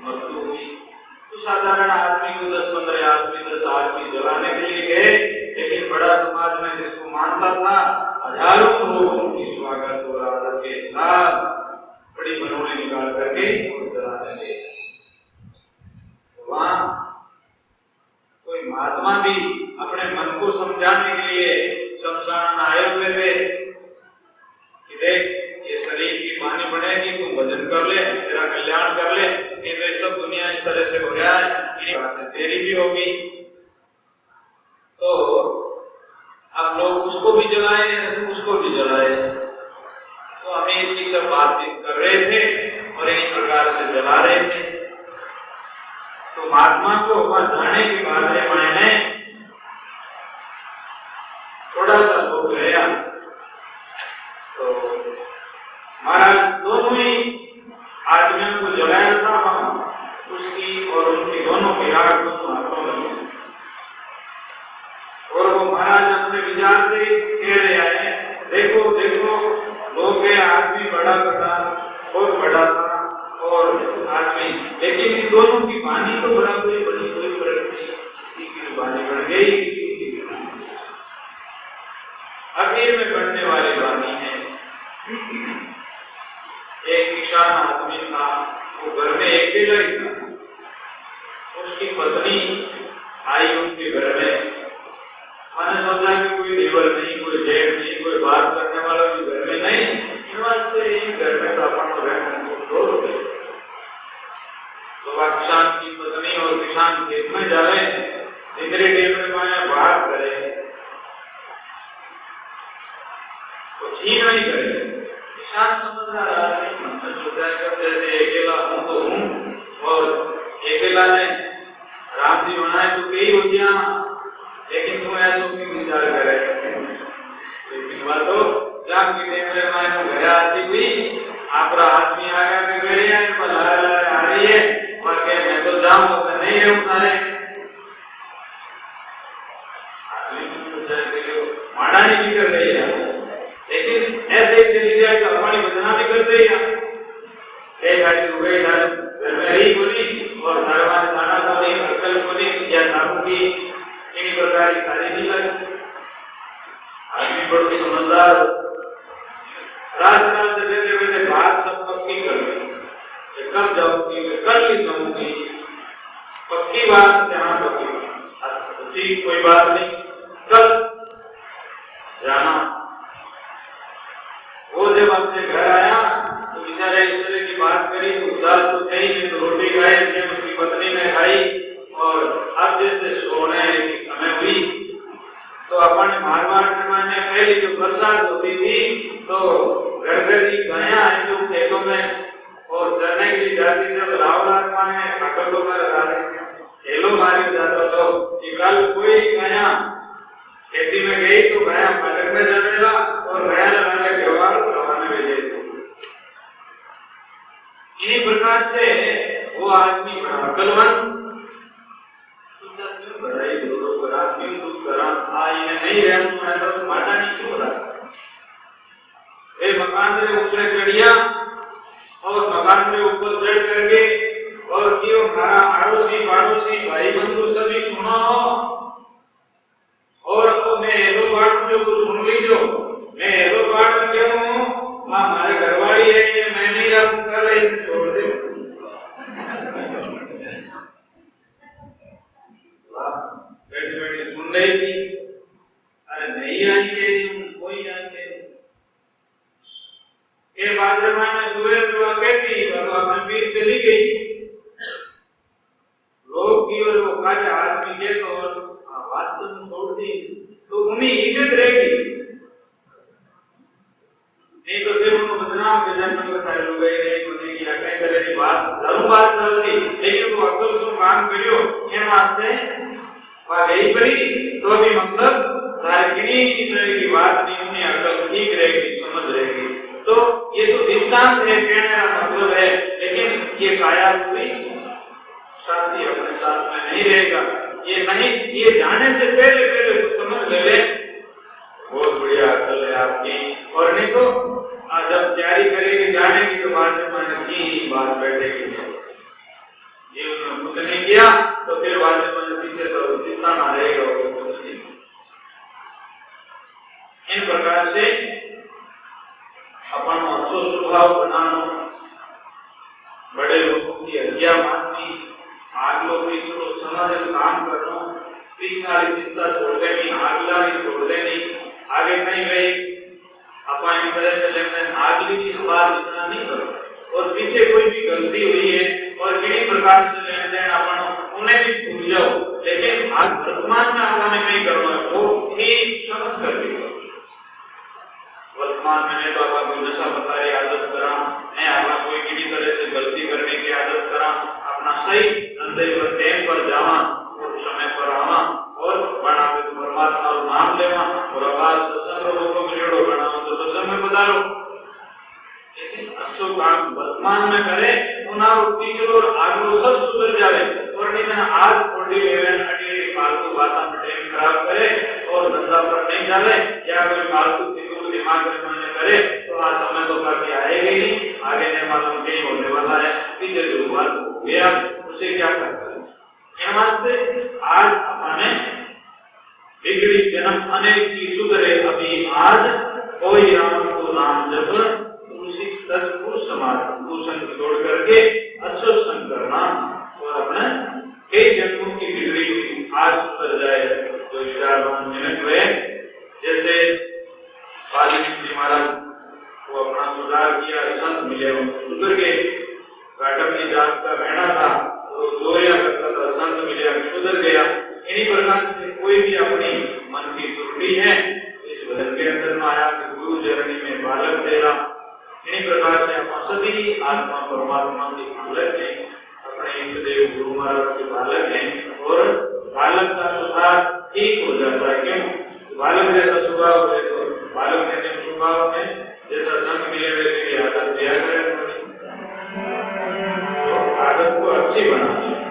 मृत्यु हुई। तो साधारण आदमी को 10-15 आदमी 10 आदमी जलाने के लिए गए, लेकिन बड़ा समाज में जिसको मानता था हजारों लोग उनकी स्वागत और आदर के साथ बड़ी मनोली निकाल करके जलाने गए। वहां कोई महात्मा भी अपने मन को समझाने के लिए शमशान आए हुए थे कि देख ये शरीर की पानी बनेगी, तू भजन कर ले, तेरा कल्याण कर ले, नहीं तो सब दुनिया इस तरह से हो रहा है, ये बातें तेरी भी होगी। तो अब लोग उसको भी जलाए, उसको भी जलाए। तो अमीर जी सब बातचीत कर रहे थे और इन्हीं प्रकार से जला रहे थे। तो महात्मा को वहां जाने के बाद मैंने थोड़ा सा हो गया। तो महाराज दोनों ही आदमियों को जलाया था, उसकी और उनकी दोनों की आग दोनों हाथों में। और वो महाराज अपने विचार से कह रहे आए, देखो देखो लोग के आदमी बड़ा बड़ा बहुत बड़ा था और आदमी, लेकिन इन दोनों की वाणी तो बराबर बड़ी, कोई फर्क नहीं, किसी की वाणी बढ़ गई, किसी की आखिर में बढ़ने वाली वाणी है। एक किसान आदमी था, वो घर में अकेला ही था। उसकी पत्नी आई उनके घर में। मैंने सोचा कि कोई देवर नहीं, कोई जेठ नहीं, कोई बात करने वाला भी घर में नहीं, इन वास्ते घर में तो अपन तो किसान की पत्नी और किसान खेत में जा रहे, इंद्री टेबल में बात करे तो ठीक नहीं करे। किसान समझ रहा है, सोचा जैसे अकेला हूं तो हूं और अकेला ने राम जी होना है तो कई हो गया, लेकिन तुम ऐसा क्यों विचार करे। लेकिन बात तो जाम की टेबल में घर आती हुई आप आदमी आ गया कि मेरे यहाँ आ रही है और क्या मैं तो जाम होता नहीं है उतारे माड़ा नहीं कर रही है, लेकिन ऐसे ही चली जाए तो हमारी बदनामी भी कर रही है। एक गाड़ी हो गई घर में रही बोली और दरबार खाना बोली, अक्कल बोली या दारू की इन प्रकार की कार्य नहीं लगी। आदमी बड़ो समझदार, रास्ता से देते हुए बात सब पक्की कर ली, कब जाऊंगी कल ही जाऊंगी, पक्की बात यहाँ पक्की बात, ठीक कोई बात नहीं, कल जाना। वो जब अपने घर आया तो बेचारे इस तरह की बात करी तो उदास तो थे ही नहीं, तो रोटी खाई उसकी पत्नी ने खाई और अब जैसे सोने की समय हुई तो अपन मारवाड़ में पहले जो बरसात होती थी तो घर घर की गायां हैं जो खेतों में और चरने के लिए जाती, जब रावलार माने अकल खेलों मारे जाता तो कि कल कोई गायां खेती में गई तो गायां पलक में जमेला और गायां लगाने के बाद रवाना में भेजे। इन्हीं प्रकार से वो आदमी बड़ा अकलमंद बड़ाई दूर करा क्यों दूर करा आईने नहीं रहूं मैं तो माटा नहीं क्यों रहा। ए मकान के ऊपर चढ़िया और मकान के ऊपर चढ़ करके और क्यों हमारा आड़ोसी पाड़ोसी भाई बंधु सभी सुना हो और तो मैं हेलो बात जो कुछ सुन लीजो, मैं हेलो बात क्यों हूँ हमारे घरवाली है ये मैं नहीं रहूंगा, लेकिन छोड़ दे बैठे बैठे सुन रही थी। अरे नहीं आएंगे कोई आएंगे ये बात मैंने सूरज दुआ कहती अपने पीर चली गई लोग की और वो कार्य आदमी के तो वास्तव में छोड़ दी तो उन्हें इज्जत रहेगी, नहीं तो फिर उनको बदनाम के जन्म में खड़े हो गए नहीं बनेगी कहीं तरह की बात जरूर बात चलती, लेकिन वो अक्ल से काम करियो ये वास्ते यही परी तो भी मतलब तारकिनी की तरह की बात नहीं, उन्हें अक्ल ठीक रहेगी समझ रहेगी। तो ये तो दृष्टांत है, कहने का मतलब है, लेकिन ये काया रूपी साथी अपने साथ में नहीं रहेगा। ये नहीं, ये जाने से पहले पहले कुछ समझ ले बहुत बढ़िया अकल है आपकी। और नहीं तो आज जब तैयारी करेगी जाने की तो बाद में मन की बात बैठेगी, जीवन में कुछ नहीं किया तो फिर बाद में मन पीछे तो दिशा ना रहेगा, कुछ नहीं। इन प्रकार से अपन अच्छो स्वभाव बनाना, बड़े लोगों की आज्ञा माननी, आगलो पीछे समाज काम करना, पीछे चिंता छोड़ देनी, आगला नहीं छोड़ देनी, आगे नहीं गई अपन इस तरह से लेने आगली की आवाज इतना नहीं करो। और पीछे कोई भी गलती हुई है और किसी प्रकार से लेने देन अपन उन्हें भी भूल जाओ, लेकिन आज वर्तमान में अपन नहीं करना है, वो ठीक समझ कर भी करो। वर्तमान में तो आप कोई नशा पता आदत करा, नहीं आपका कोई किसी तरह से गलती करने की आदत करा, अपना सही धंधे पर टाइम पर जावा और समय पर आवा और बनावे तो परमात्मा का नाम लेवा और आवाज सत्संग लोगों को मिलेड़ो बनाओ तो सत्संग में पधारो। लेकिन अच्छो काम वर्तमान में करे उना पिछलो और आगलो सब सुधर जावे और नहीं ना आज थोड़ी लेवन अड़ी फालतू बातों में टाइम खराब करे और धंधा पर नहीं जावे या कोई फालतू दिमाग में मन करे तो आज समय तो काफी आएगा ही नहीं, आगे ने मालूम नहीं होने वाला है, पीछे जो बात गया उसे क्या करता है। नमस्ते, आज अपने बिगड़ी जन्म अनेक की सुधरे अभी आज, कोई राम को नाम जप उसी तत्पुरुष समाज दूषण छोड़ करके अच्छो संग करना और अपने कई जन्मों की बिगड़ी आज सुधर जाए। तो विचार हुए जैसे जी महाराज वो अपना सुधार किया, संत मिले सुधर गए, घाटक की जात का रहना था तो जोरिया करता था, संत मिले सुधर गया। इन्हीं प्रकार से कोई भी अपनी मन की त्रुटि है इस भजन के अंदर में आया कि गुरु चरणी में बालक तेरा। इन्हीं प्रकार से हम सभी आत्मा परमात्मा के बालक हैं, अपने इष्ट देव गुरु महाराज के बालक हैं और बालक का सुधार ठीक हो जाता है। क्यों? बालक जैसा स्वभाव है तो बालक जैसे स्वभाव में जैसा संग मिले वैसे की आदत दिया करें, तो आदत को अच्छी बनानी है।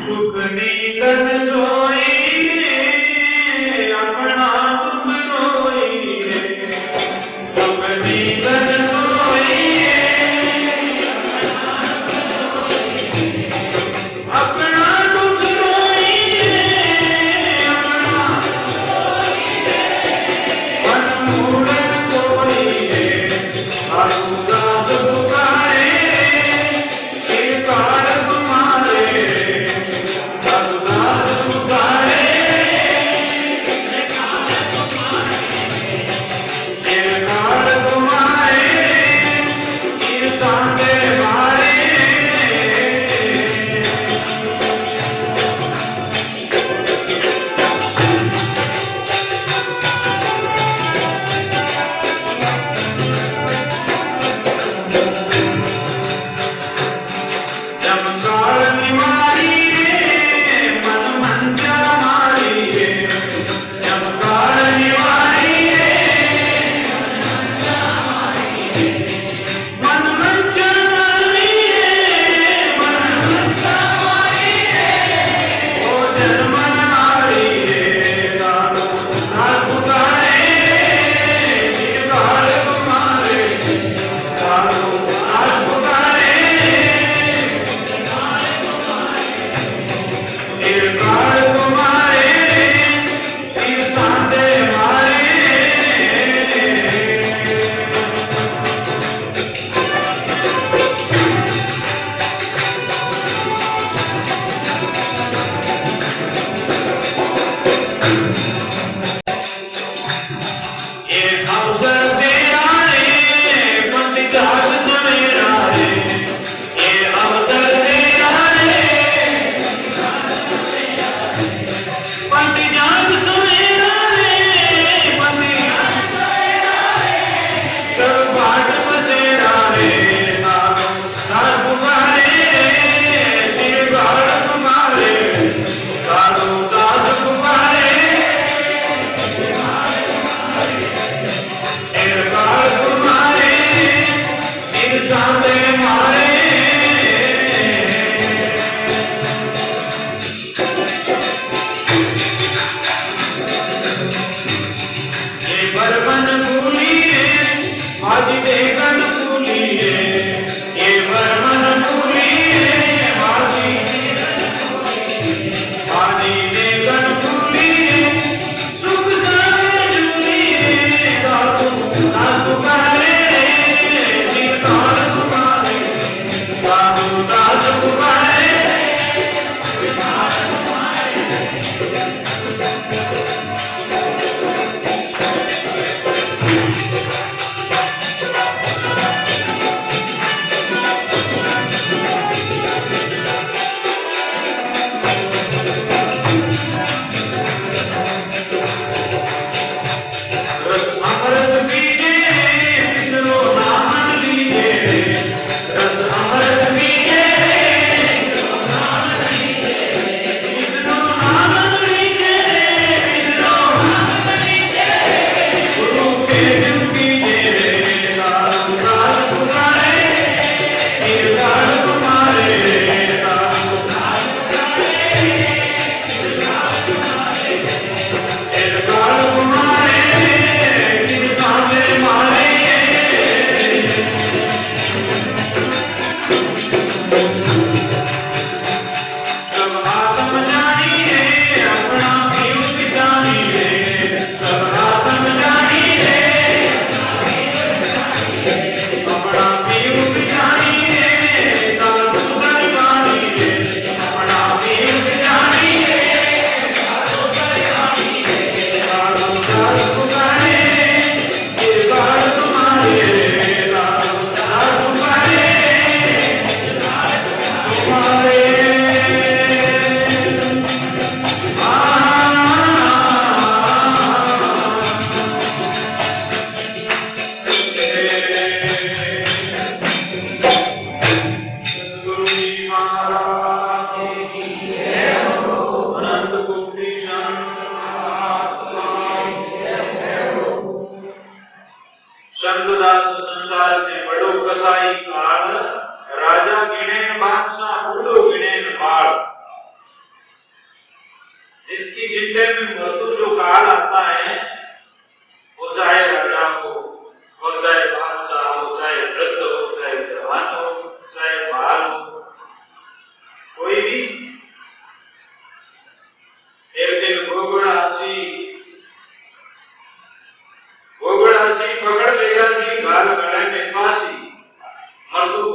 सुख नींदन सोई अपना दुख रोई, सुख नींदन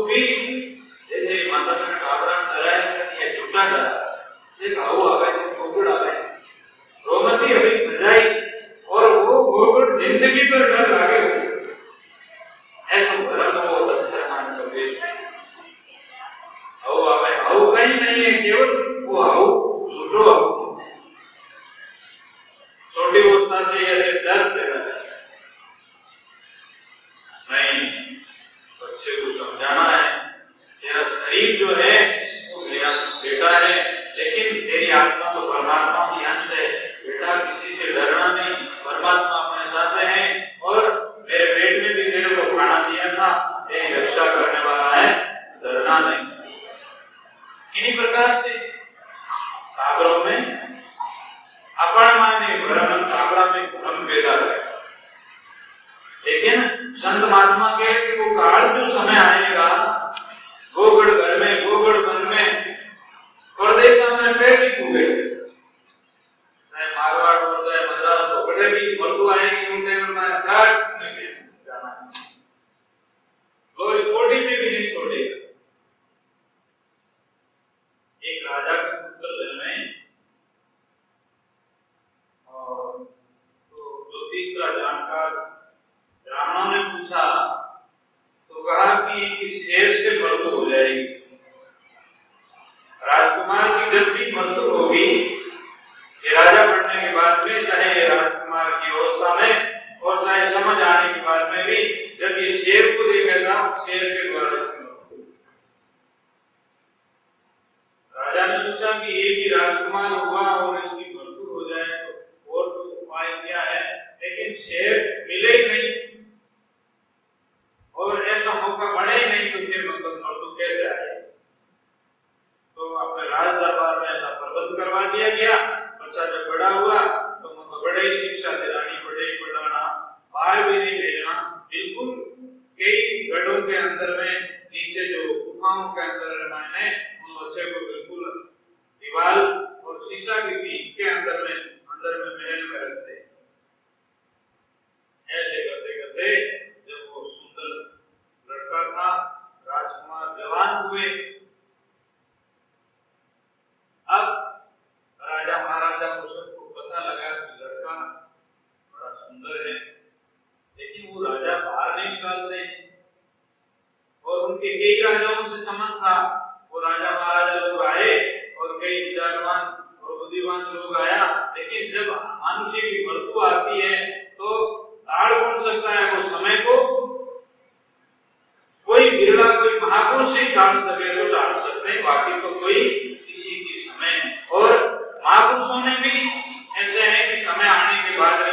तो भी जैसे माता ने काबरा डराया या झूठा डरा एक आओ आ गए गोगड़ आ गए रोमती अभी बजाई और वो गोगड़ जिंदगी पर डर लागे ऐसा भरम वो सत्सर मान कर आओ आ गए आओ कहीं नहीं है केवल वो आओ झूठो आओ छोटी अवस्था से ऐसे डर पैदा नहीं बच्चे को समझाना है तेरा शरीर जो है वो मेरा बेटा है लेकिन तेरी आत्मा तो परमात्मा की अंश है बेटा किसी से डरना नहीं परमात्मा अपने साथ है और मेरे पेट में भी तेरे को खाना दिया था तेरी रक्षा करने वाला है डरना नहीं। इन्हीं प्रकार से काबरों में अपन माने भ्रम काबरा में भ्रम पैदा है लेकिन संत महात्मा के कि वो काल जो समय आएगा गोगड़ घर में गोगड़ वन में परदेश में पेड़ भी फूके चाहे मारवाड़ हो चाहे मद्रास हो बड़े भी मर्दू आएंगे उनके में काट जाना और कोटी में भी नहीं छोड़ेगा। एक राजा का पुत्र जन्मे और तो ज्योतिष का जानकार ब्राह्मणों ने पूछा तो कहा कि इस शेर से मृत्यु हो जाएगी। राजकुमार की जब भी मृत्यु होगी ये राजा बनने के बाद में चाहे राजकुमार की अवस्था में और चाहे समझ आने के बाद में भी जब ये शेर को देखेगा शेर के द्वारा राजा ने सोचा कि एक ही राजकुमार हुआ और इसकी मृत्यु हो जाए तो और तो उपाय क्या है लेकिन शेर मिले ही नहीं और ऐसा मौका बने ही नहीं तो फिर मृत्यु कैसे आए तो अपने राज दरबार में ऐसा प्रबंध करवा दिया गया। बच्चा जब बड़ा हुआ तो उनको बड़े ही शिक्षा दिलानी पड़े पढ़ाना बाहर भी नहीं भेजना बिल्कुल कई गढ़ों के अंदर में नीचे जो गुफाओं के अंदर मैंने उन बच्चे को बिल्कुल दीवार और शीशा की भीख के अंदर में महल में रखते ऐसे करते करते जब वो सुंदर लड़का था राजकुमार जवान हुए अब राजा महाराजा को सबको पता लगा कि लड़का बड़ा सुंदर है लेकिन वो राजा बाहर नहीं निकालते और उनके कई राजाओं से संबंध था वो राजा महाराजा लोग आए और कई विचारवान और बुद्धिमान लोग आया लेकिन जब मनुष्य की मृत्यु आती है तो ताड़ कौन सकता है वो समय को कोई बिरला कोई महापुरुष ही टाल सके तो टाल सकते हैं बाकी तो कोई किसी की समय और महापुरुषों ने भी ऐसे है कि समय आने के बाद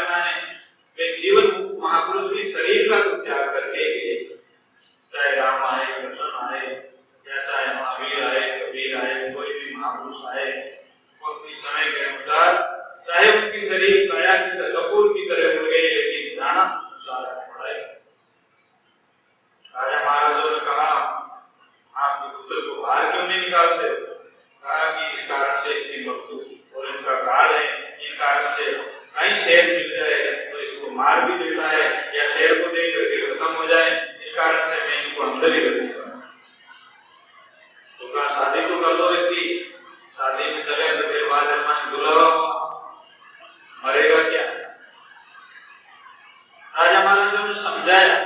वे जीवन मुक्त महापुरुष भी शरीर का तो त्याग करके गए चाहे राम आए कृष्ण आए या चाहे महावीर आए कबीर आए कोई भी महापुरुष आए अपने समय के अनुसार चाहे उनकी शरीर काया की कपूर की तरह उड़ गई लेकिन जाना पड़ाई। राजा महाराजों ने कहा आपके पुत्र को बाहर क्यों नहीं निकालते कहा कि इस कारण से इसकी मृत्यु और इनका काल है इन कारण से कहीं शेर मिल जाए तो इसको मार भी देता है या शेर को देख करके खत्म हो जाए इस कारण से मैं इनको अंदर ही रखूंगा। तो कहा शादी तो कर दो इसकी शादी में चले तो फिर बाद में दुलावा मरेगा क्या। राजा महाराजा ने समझाया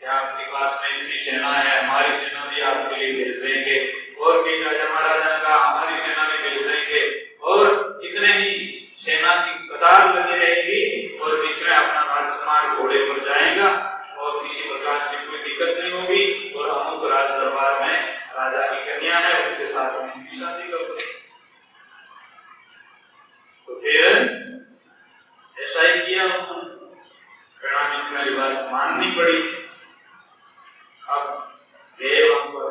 कि आपके पास में इतनी सेना है हमारी सेना भी आपके लिए भेज देंगे और भी राजा महाराजा ने कहा हमारी सेना भी भेज देंगे और इतने ही सेना की कतार लगी रहेगी और बीच में अपना राजकुमार घोड़े पर जाएगा और किसी प्रकार से कोई दिक्कत नहीं होगी और अमुक राज दरबार में राजा की कन्या है उसके साथ में शादी कर दो। तो फिर ऐसा ही किया उन्होंने बात माननी पड़ी। अब देव पर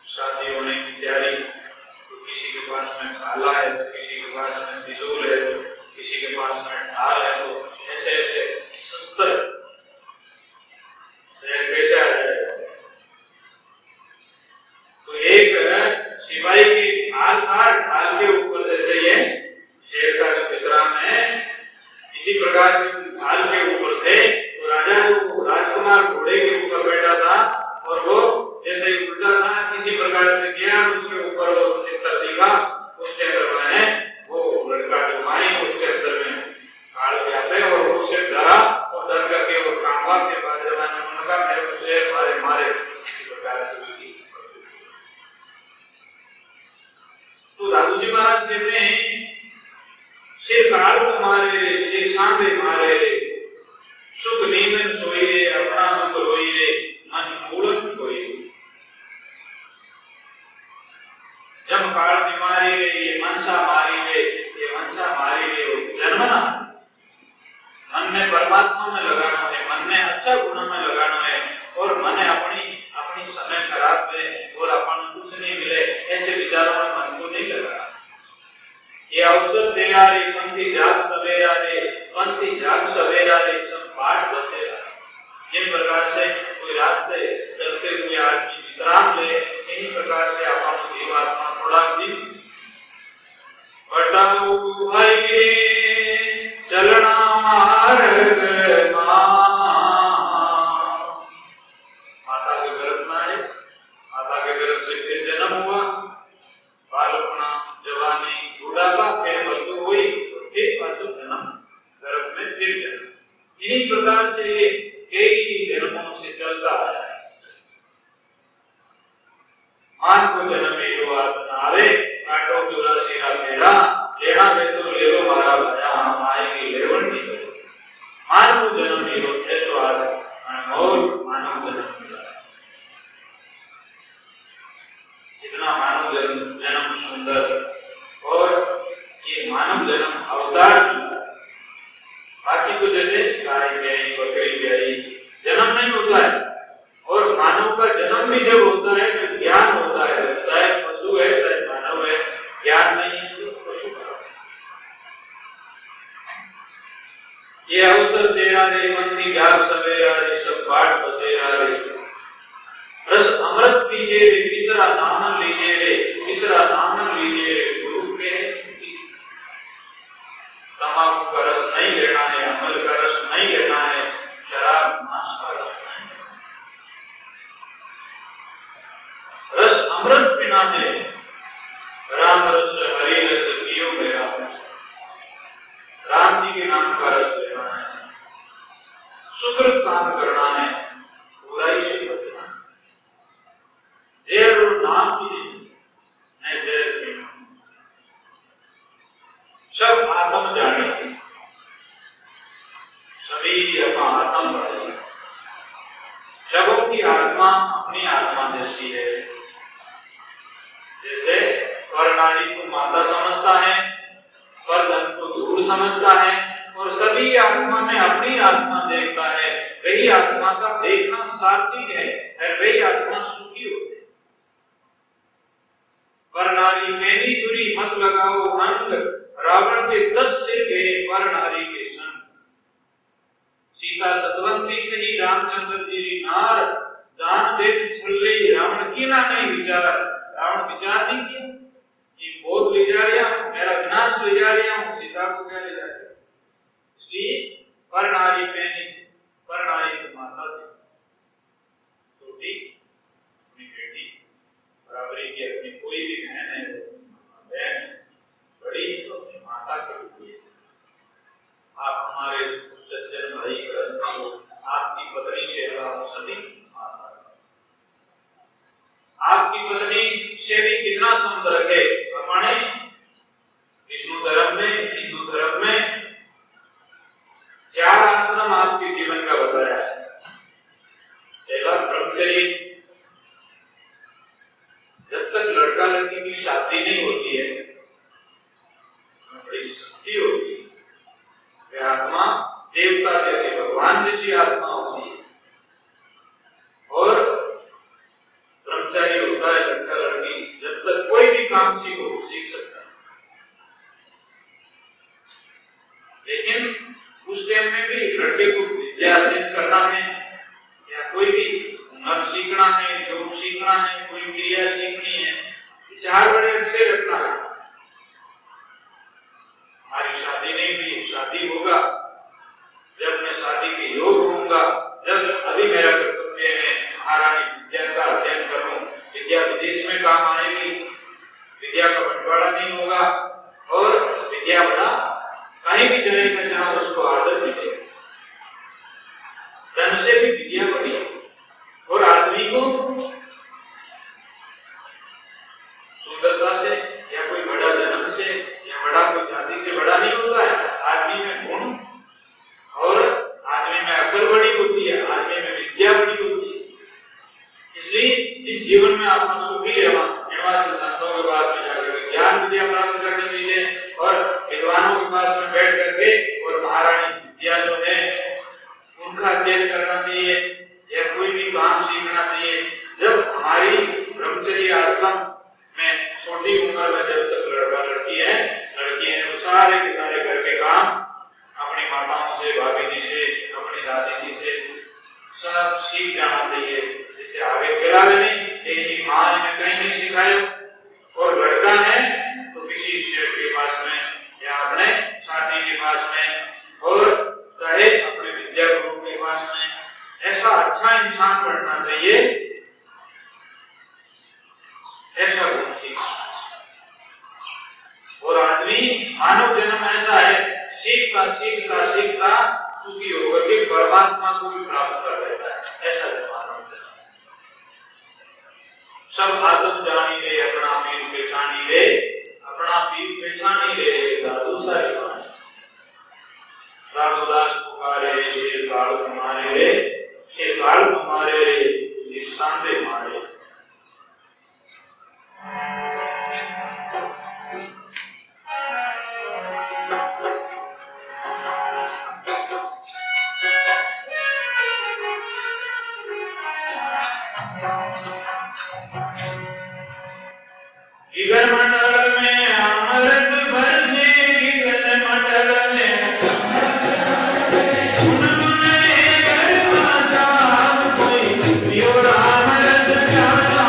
शादी होने की तैयारी तो किसी के पास में भाला है तो किसी के पास में त्रिशूल है तो किसी के पास में ढाल है तो ऐसे ऐसे शस्त्र शहर कैसे आ जाएगा। तो एक सिपाही की ढाल था ढाल के ऊपर जैसे ये शेर का जो चित्रान है इसी प्रकार से ढाल के ऊपर थे तो राजा को राजकुमार घोड़े के ऊपर बैठा था के गर्भ में आए, माता के गर्भ से फिर जन्म हुआ, बालपना, जवानी, बुढ़ापा, फिर मृत्यु हुई, फिर पाछो जन्म, गर्भ में फिर जन्म। इन्हीं प्रकार से कई जन्मों से चलता आया है। मान को जन्म लो आत्मारे, काटो 84 रा तेरा, लेना वे तो ले लो मारा भाया, हम आएगी लेवन की जरूरत। मान को जन्म लो ऐसो आज अनमोल मानव जन्म मिला। इतना मानव जन्म सुंदर, और ये मानव जन्म अवतार मिला। बाकी तो जैसे गाय ब्याई, बकरी ब्याई, जन्म नहीं होता है। और मानव का जन्म भी जब होता है तो ज्ञान होता है, चाहे पशु है चाहे मानव है, ज्ञान नहीं है तो पशु का। ये अवसर तेरा रे, मंत्री जाग सवेरा रे, सब बाट बसेरा रे, रस अमृत पीजिए रे, तीसरा नाम लीजिए रे, तीसरा नाम लीजिए रे, गुरु के तमाकू का रस नहीं लेना है, अमल का रस नहीं लेना है, शराब मांस का रस नहीं, रस अमृत पीना है, राम रस हरि रस पियो मेरा, राम जी के नाम का रस लेना है, सुकृत काम करना है, बुराई से बचना है, जय और नाम की नहीं जय पीना, सब आत्म जाने, सभी आत्म बढ़े। सबों की आत्मा अपनी आत्मा जैसी है। जैसे पर नारी को माता समझता है, पर धन को दूर समझता है, और सभी आत्मा में अपनी आत्मा देखता है, वही आत्मा का देखना सात्विक है, और वही आत्मा सुखी होती है। पर नारी मेरी छुरी मत लगाओ अंग, रावण के 10 सिर गए पर नारी के संग। सीता सतवंती सही रामचंद्र जी नार, दान दे छल्ले रावण की ना नहीं विचार। रावण विचार नहीं किया, ये बोध ले जा रहा हूं, मेरा विनाश ले जा रहा हूं, सीता को क्या ले जा रहा है। इसलिए पर नारी मेरी, पर नारी की माता थी, छोटी अपनी बेटी, बराबरी की अपनी कोई भी बहन है, बहन बड़ी तो अपनी माता के लिए। आप हमारे सज्जन भाई ग्रस्त हो, आपकी पत्नी से आप सभी माता, आपकी पत्नी से भी कितना संबंध रखे। प्रमाणे विष्णु धर्म में, हिंदू धर्म में 4 आश्रम आपके जीवन का बताया है। पहला ब्रह्मचर्य, जब तक लड़का लड़की की शादी नहीं होती है, बड़ी शक्ति होती है, वे आत्मा देवता जैसी, भगवान जैसी आत्मा होती है। और ब्रह्मचारी होता है लड़का लड़की, जब तक कोई भी काम सीख सकता है। लेकिन उस टाइम में भी लड़के को विद्या अर्जित करना है, या कोई भी हुनर सीखना है, योग सीखना है, कोई क्रिया सीखनी है, 4 बड़े अच्छे रखना है। हमारी शादी नहीं हुई, शादी होगा जब मैं शादी के योग होऊंगा, जब अभी मेरा कर्तव्य है महारानी विद्या का अध्ययन करूं, विद्या विदेश में काम आएगी, विद्या का बंटवारा नहीं होगा, और विद्या बड़ा कहीं भी जाएगा जहां उसको आदत मिलेगी। धन से भी विद्या बड़ी, और आदमी को सुंदरता से या कोई बड़ा जन्म से या बड़ा कोई जाति से बड़ा नहीं होता है। आदमी में गुण और आदमी में अकल बड़ी होती है, आदमी में विद्या बड़ी होती है। इसलिए इस जीवन में आपको सुखी निवासी संतों के पास में जाकर ज्ञान विद्या प्राप्त करनी चाहिए, और विद्वानों के पास में बैठ करके और महारानी विद्या जो है उनका अध्ययन करना चाहिए, या कोई भी काम सीखना चाहिए। जब हमारी ब्रह्मचर्य आश्रम में छोटी उम्र में जब तक लड़का लड़की है, तो सारे के सारे घर के काम अपनी माताओं से, भाभी जी से, अपनी दादी जी से सब सीख जाना चाहिए, जिससे आगे खिलावे नहीं। लेकिन माँ ने कहीं नहीं सिखाया, और लड़का है तो किसी शेर के पास में या अपने साथी के पास में, और चाहे अपने विद्या गुरु के पास में, ऐसा अच्छा इंसान बनना चाहिए सब आदत जानी रे अपना पीर पहचानी रे, अपना पीर पहचानी रे दादू सारी वाणी। दास पुकारे शेर काल कुमारे रे, शेर काल कुमारे रे निशांदे मारे। इगर मंडल में अमृत बरसे, इगर मंडल में मुन मुन रे गरमाता, कोई पियो अमृत प्यासा।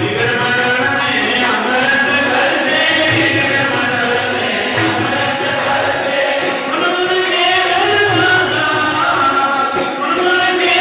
इगर मंडल में अमृत बरसे, इगर मंडल में अमृत बरसे, मुन मुन रे गरमाता, मुन मुन रे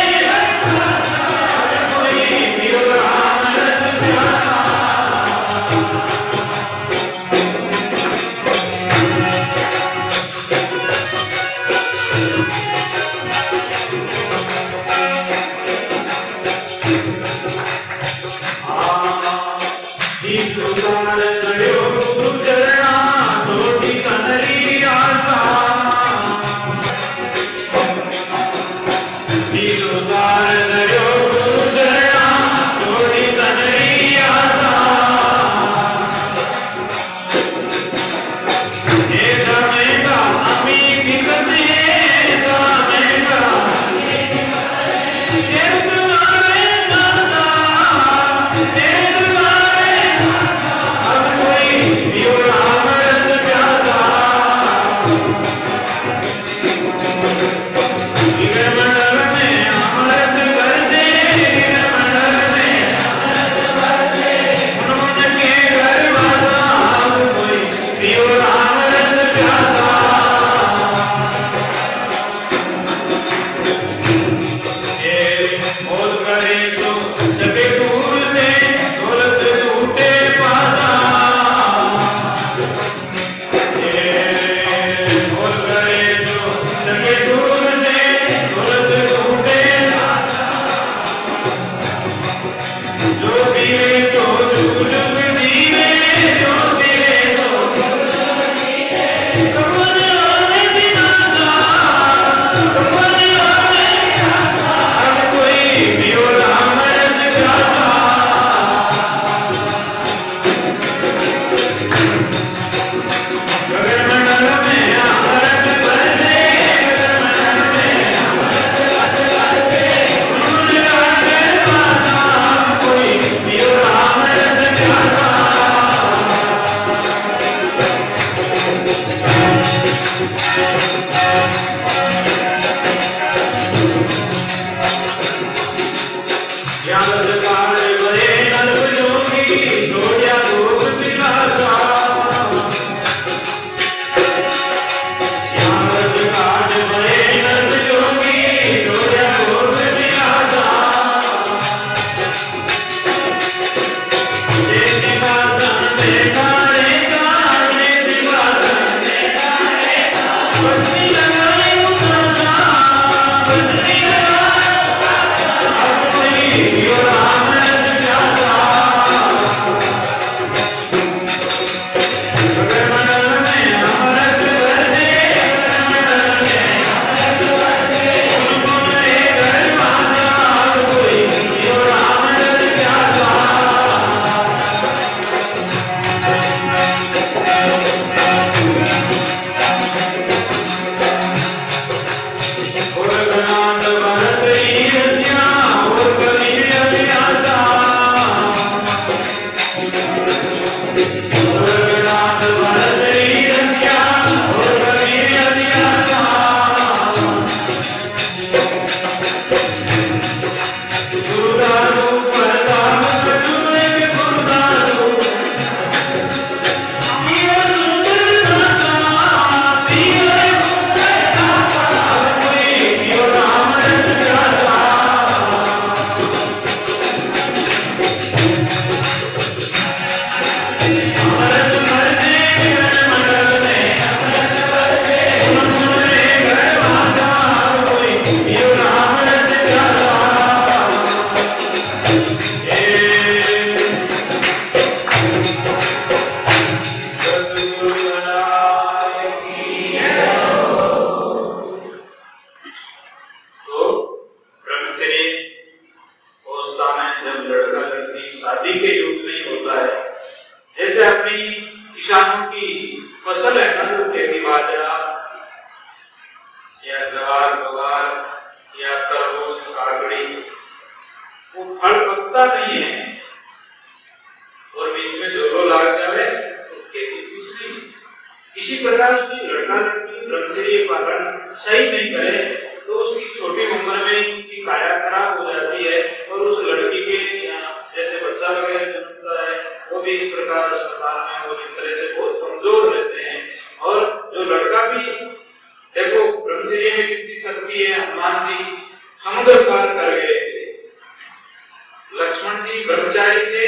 काया खराब हो जाती है और उस लड़की के जैसे बच्चा वगैरह जन्मता है वो भी इस प्रकार अस्पताल में वो इस तरह से बहुत कमजोर रहते हैं। और जो लड़का भी देखो ब्रह्मचर्य में कितनी शक्ति है। हनुमान जी समुद्र पार कर गए थे, लक्ष्मण जी ब्रह्मचारी थे,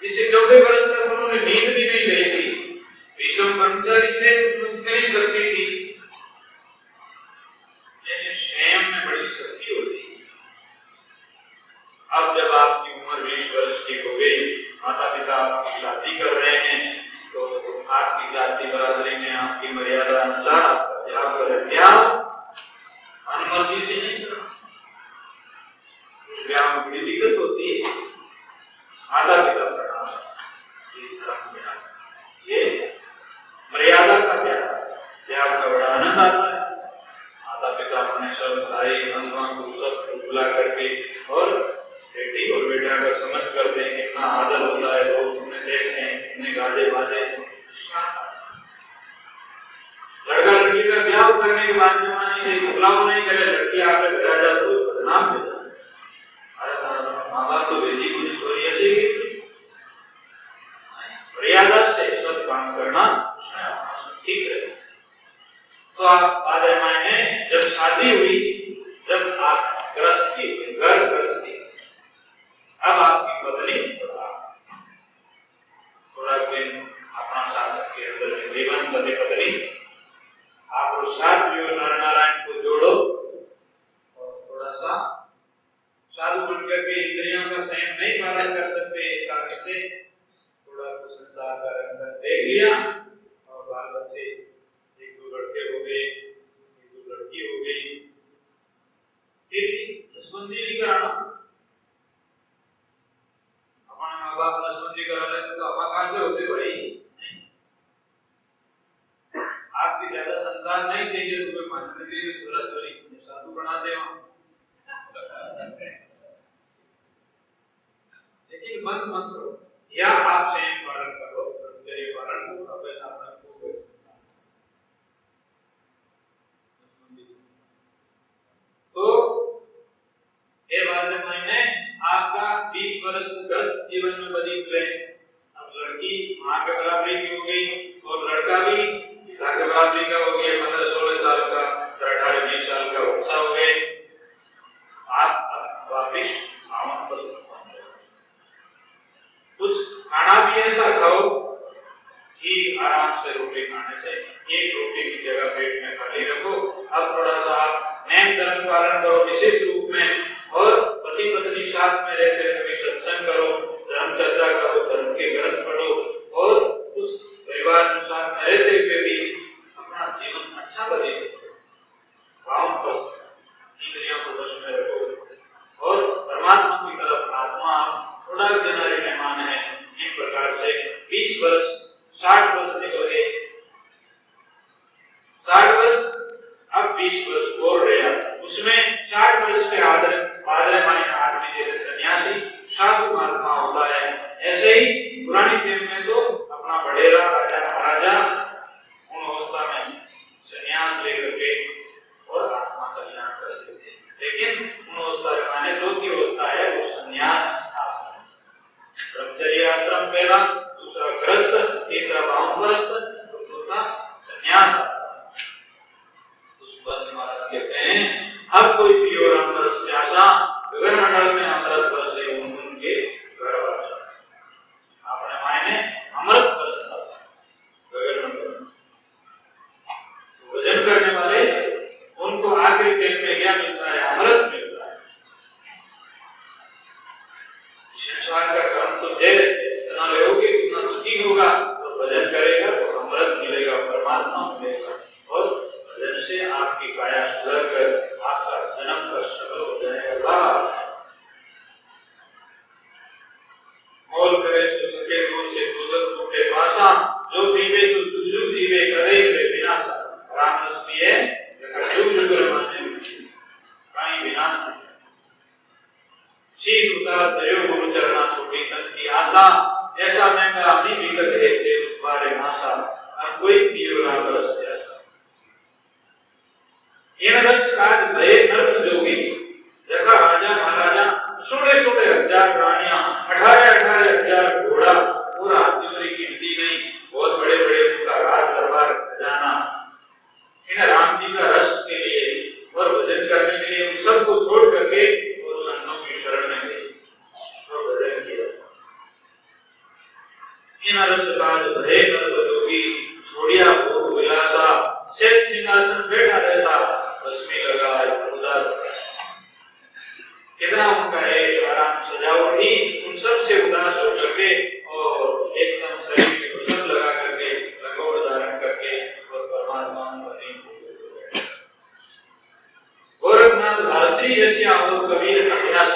जिससे 14 वर्ष तक उन्होंने नींद भी नहीं ली थी। भीष्म ब्रह्मचारी थे, उसमें कितनी शक्ति थी। जैसे संयम में बड़ी शक्ति होती है। अब जब आपकी उम्र 20 वर्ष की हो गई, माता पिता आपकी शादी कर रहे हैं, तो आपकी जाति बरादरी में आपकी मर्यादा अनुसार आपका ब्याह करें। ब्याह अनुमति से नहीं करना, ब्याह में बड़ी दिक्कत होती है। माता पिता प्रणाम, ये मर्यादा का ब्याह का बड़ा आनंद आता है। माता पिता अपने सब भाई बंधुओं को सब बुला करके और बेटी और बेटा का समझ कर दें, कितना आदर होता है, लोग उन्हें देखते हैं, कितने गाजे बाजे। लड़का लड़की का ब्याह करने के बाद जमाने से बुलाओ नहीं करे, लड़की आकर घर आ जाए तो बदनाम हो जाए। अरे माँ बाप तो बेटी को नहीं छोड़ी, ऐसे मर्यादा से सब काम करना ठीक है। तो आप आज मायने जब शादी हुई, जब आप गृहस्थी हुई, घर गृहस्थी, अब आपकी पत्नी थोड़ा दिन अपना साथ के अंदर जीवन पति पत्नी आप लोग साथ में नारायण को जोड़ो और थोड़ा सा साधु बन करके इंद्रियों का संयम नहीं पालन कर सकते, इस कारण से थोड़ा कुछ संसार का रंग देख लिया और बाल बच्चे 1-2 लड़के हो गए, 1-2 लड़की हो गई, फिर नसबंदी भी कराना। अपने माँ बाप नसबंदी करा लेते तो अपना कहाँ से होते भाई। आपकी ज्यादा संतान नहीं चाहिए तो कोई मानने के लिए साधु बना दे, लेकिन बंद मत करो, या आप संयम पालन करो, ब्रह्मचर्य पालन करो, अब ऐसा आपको तो ये बात है। मैंने आपका 20 वर्ष ग्रस्त जीवन में व्यतीत हुए। अब लड़की माँ के बराबरी की हो गई और लड़का भी पिता के बराबरी का हो गया, मतलब 16 साल का, 18-20 साल का बच्चा हो गए। आप वापिस आमन पर कुछ खाना भी ऐसा खाओ कि आराम से रोटी खाने से एक रोटी की जगह पेट में खाली रखो। अब थोड़ा सा नेम धर्म पालन करो विशेष रूप में, और पति पत्नी साथ में रहते हुए सत्संग करो, धर्म चर्चा करो, धर्म के ग्रंथ पढ़ो और उस परिवार के साथ में रहते हुए भी अपना जीवन अच्छा बने। इंद्रियों को वश में रखो और परमात्मा की तरफ आत्मा थोड़ा देना रहमान है। इन प्रकार से 20 वर्ष 60 वर्ष निकल गए, 60 वर्ष, अब 20 वर्ष और रहा। उसमें 60 वर्ष के आदर आदमी जैसे सन्यासी साधु महात्मा होता है, ऐसे ही पुरानी टाइम में तो अपना बड़ेरा राजा महाराजा उन अवस्था में सन्यास लेकर के और आत्मा कल्याण करते थे। लेकिन उन अवस्था के माने चौथी अवस्था है वो सन्यास आश्रम, ब्रह्मचर्य आश्रम पहला, दूसरा गृहस्थ, तीसरा वामप्रस्थ और चौथा सन्यास आश्रम। महाराज कहते हैं अब कोई भी और अमृत प्यासा गगन मंडल में अमृत बरसे उनके घर वासा। आपने मायने अमृत बरसता गगन मंडल भोजन करने वाले उनको आखिरी टाइम में क्या मिलता है? अमृत मिलता है। संसार का कर्म तो जय जितना लोगे उतना दुखी होगा, तो भजन करेगा तो अमृत मिलेगा, परमात्मा मिलेगा और भजन से आपकी काया सुधर कर आपका जन्म का सफल हो जाएगा। मोल करे सो सके दूर से दूर टूटे पासा, जो पीवे सो दुजुग जीवे करे विनाशा। राम रस पिए जुग जुग रमाने कहीं विनाश नहीं। शीश उतार दयो गुरु चरणा छोटी तन की आशा, ऐसा मैं अपनी विकट है से उत्पारे नाशा। अब कोई पीरो राम रस जैसा इन रस काज भय नर्क जोगी, जगह वही उन सब से उदास हो करके और एकदम शरीर में कुशल लगा करके रंगोड़ धारण करके और परमात्मा में गोरखनाथ भारती जैसे और कबीर अभ्यास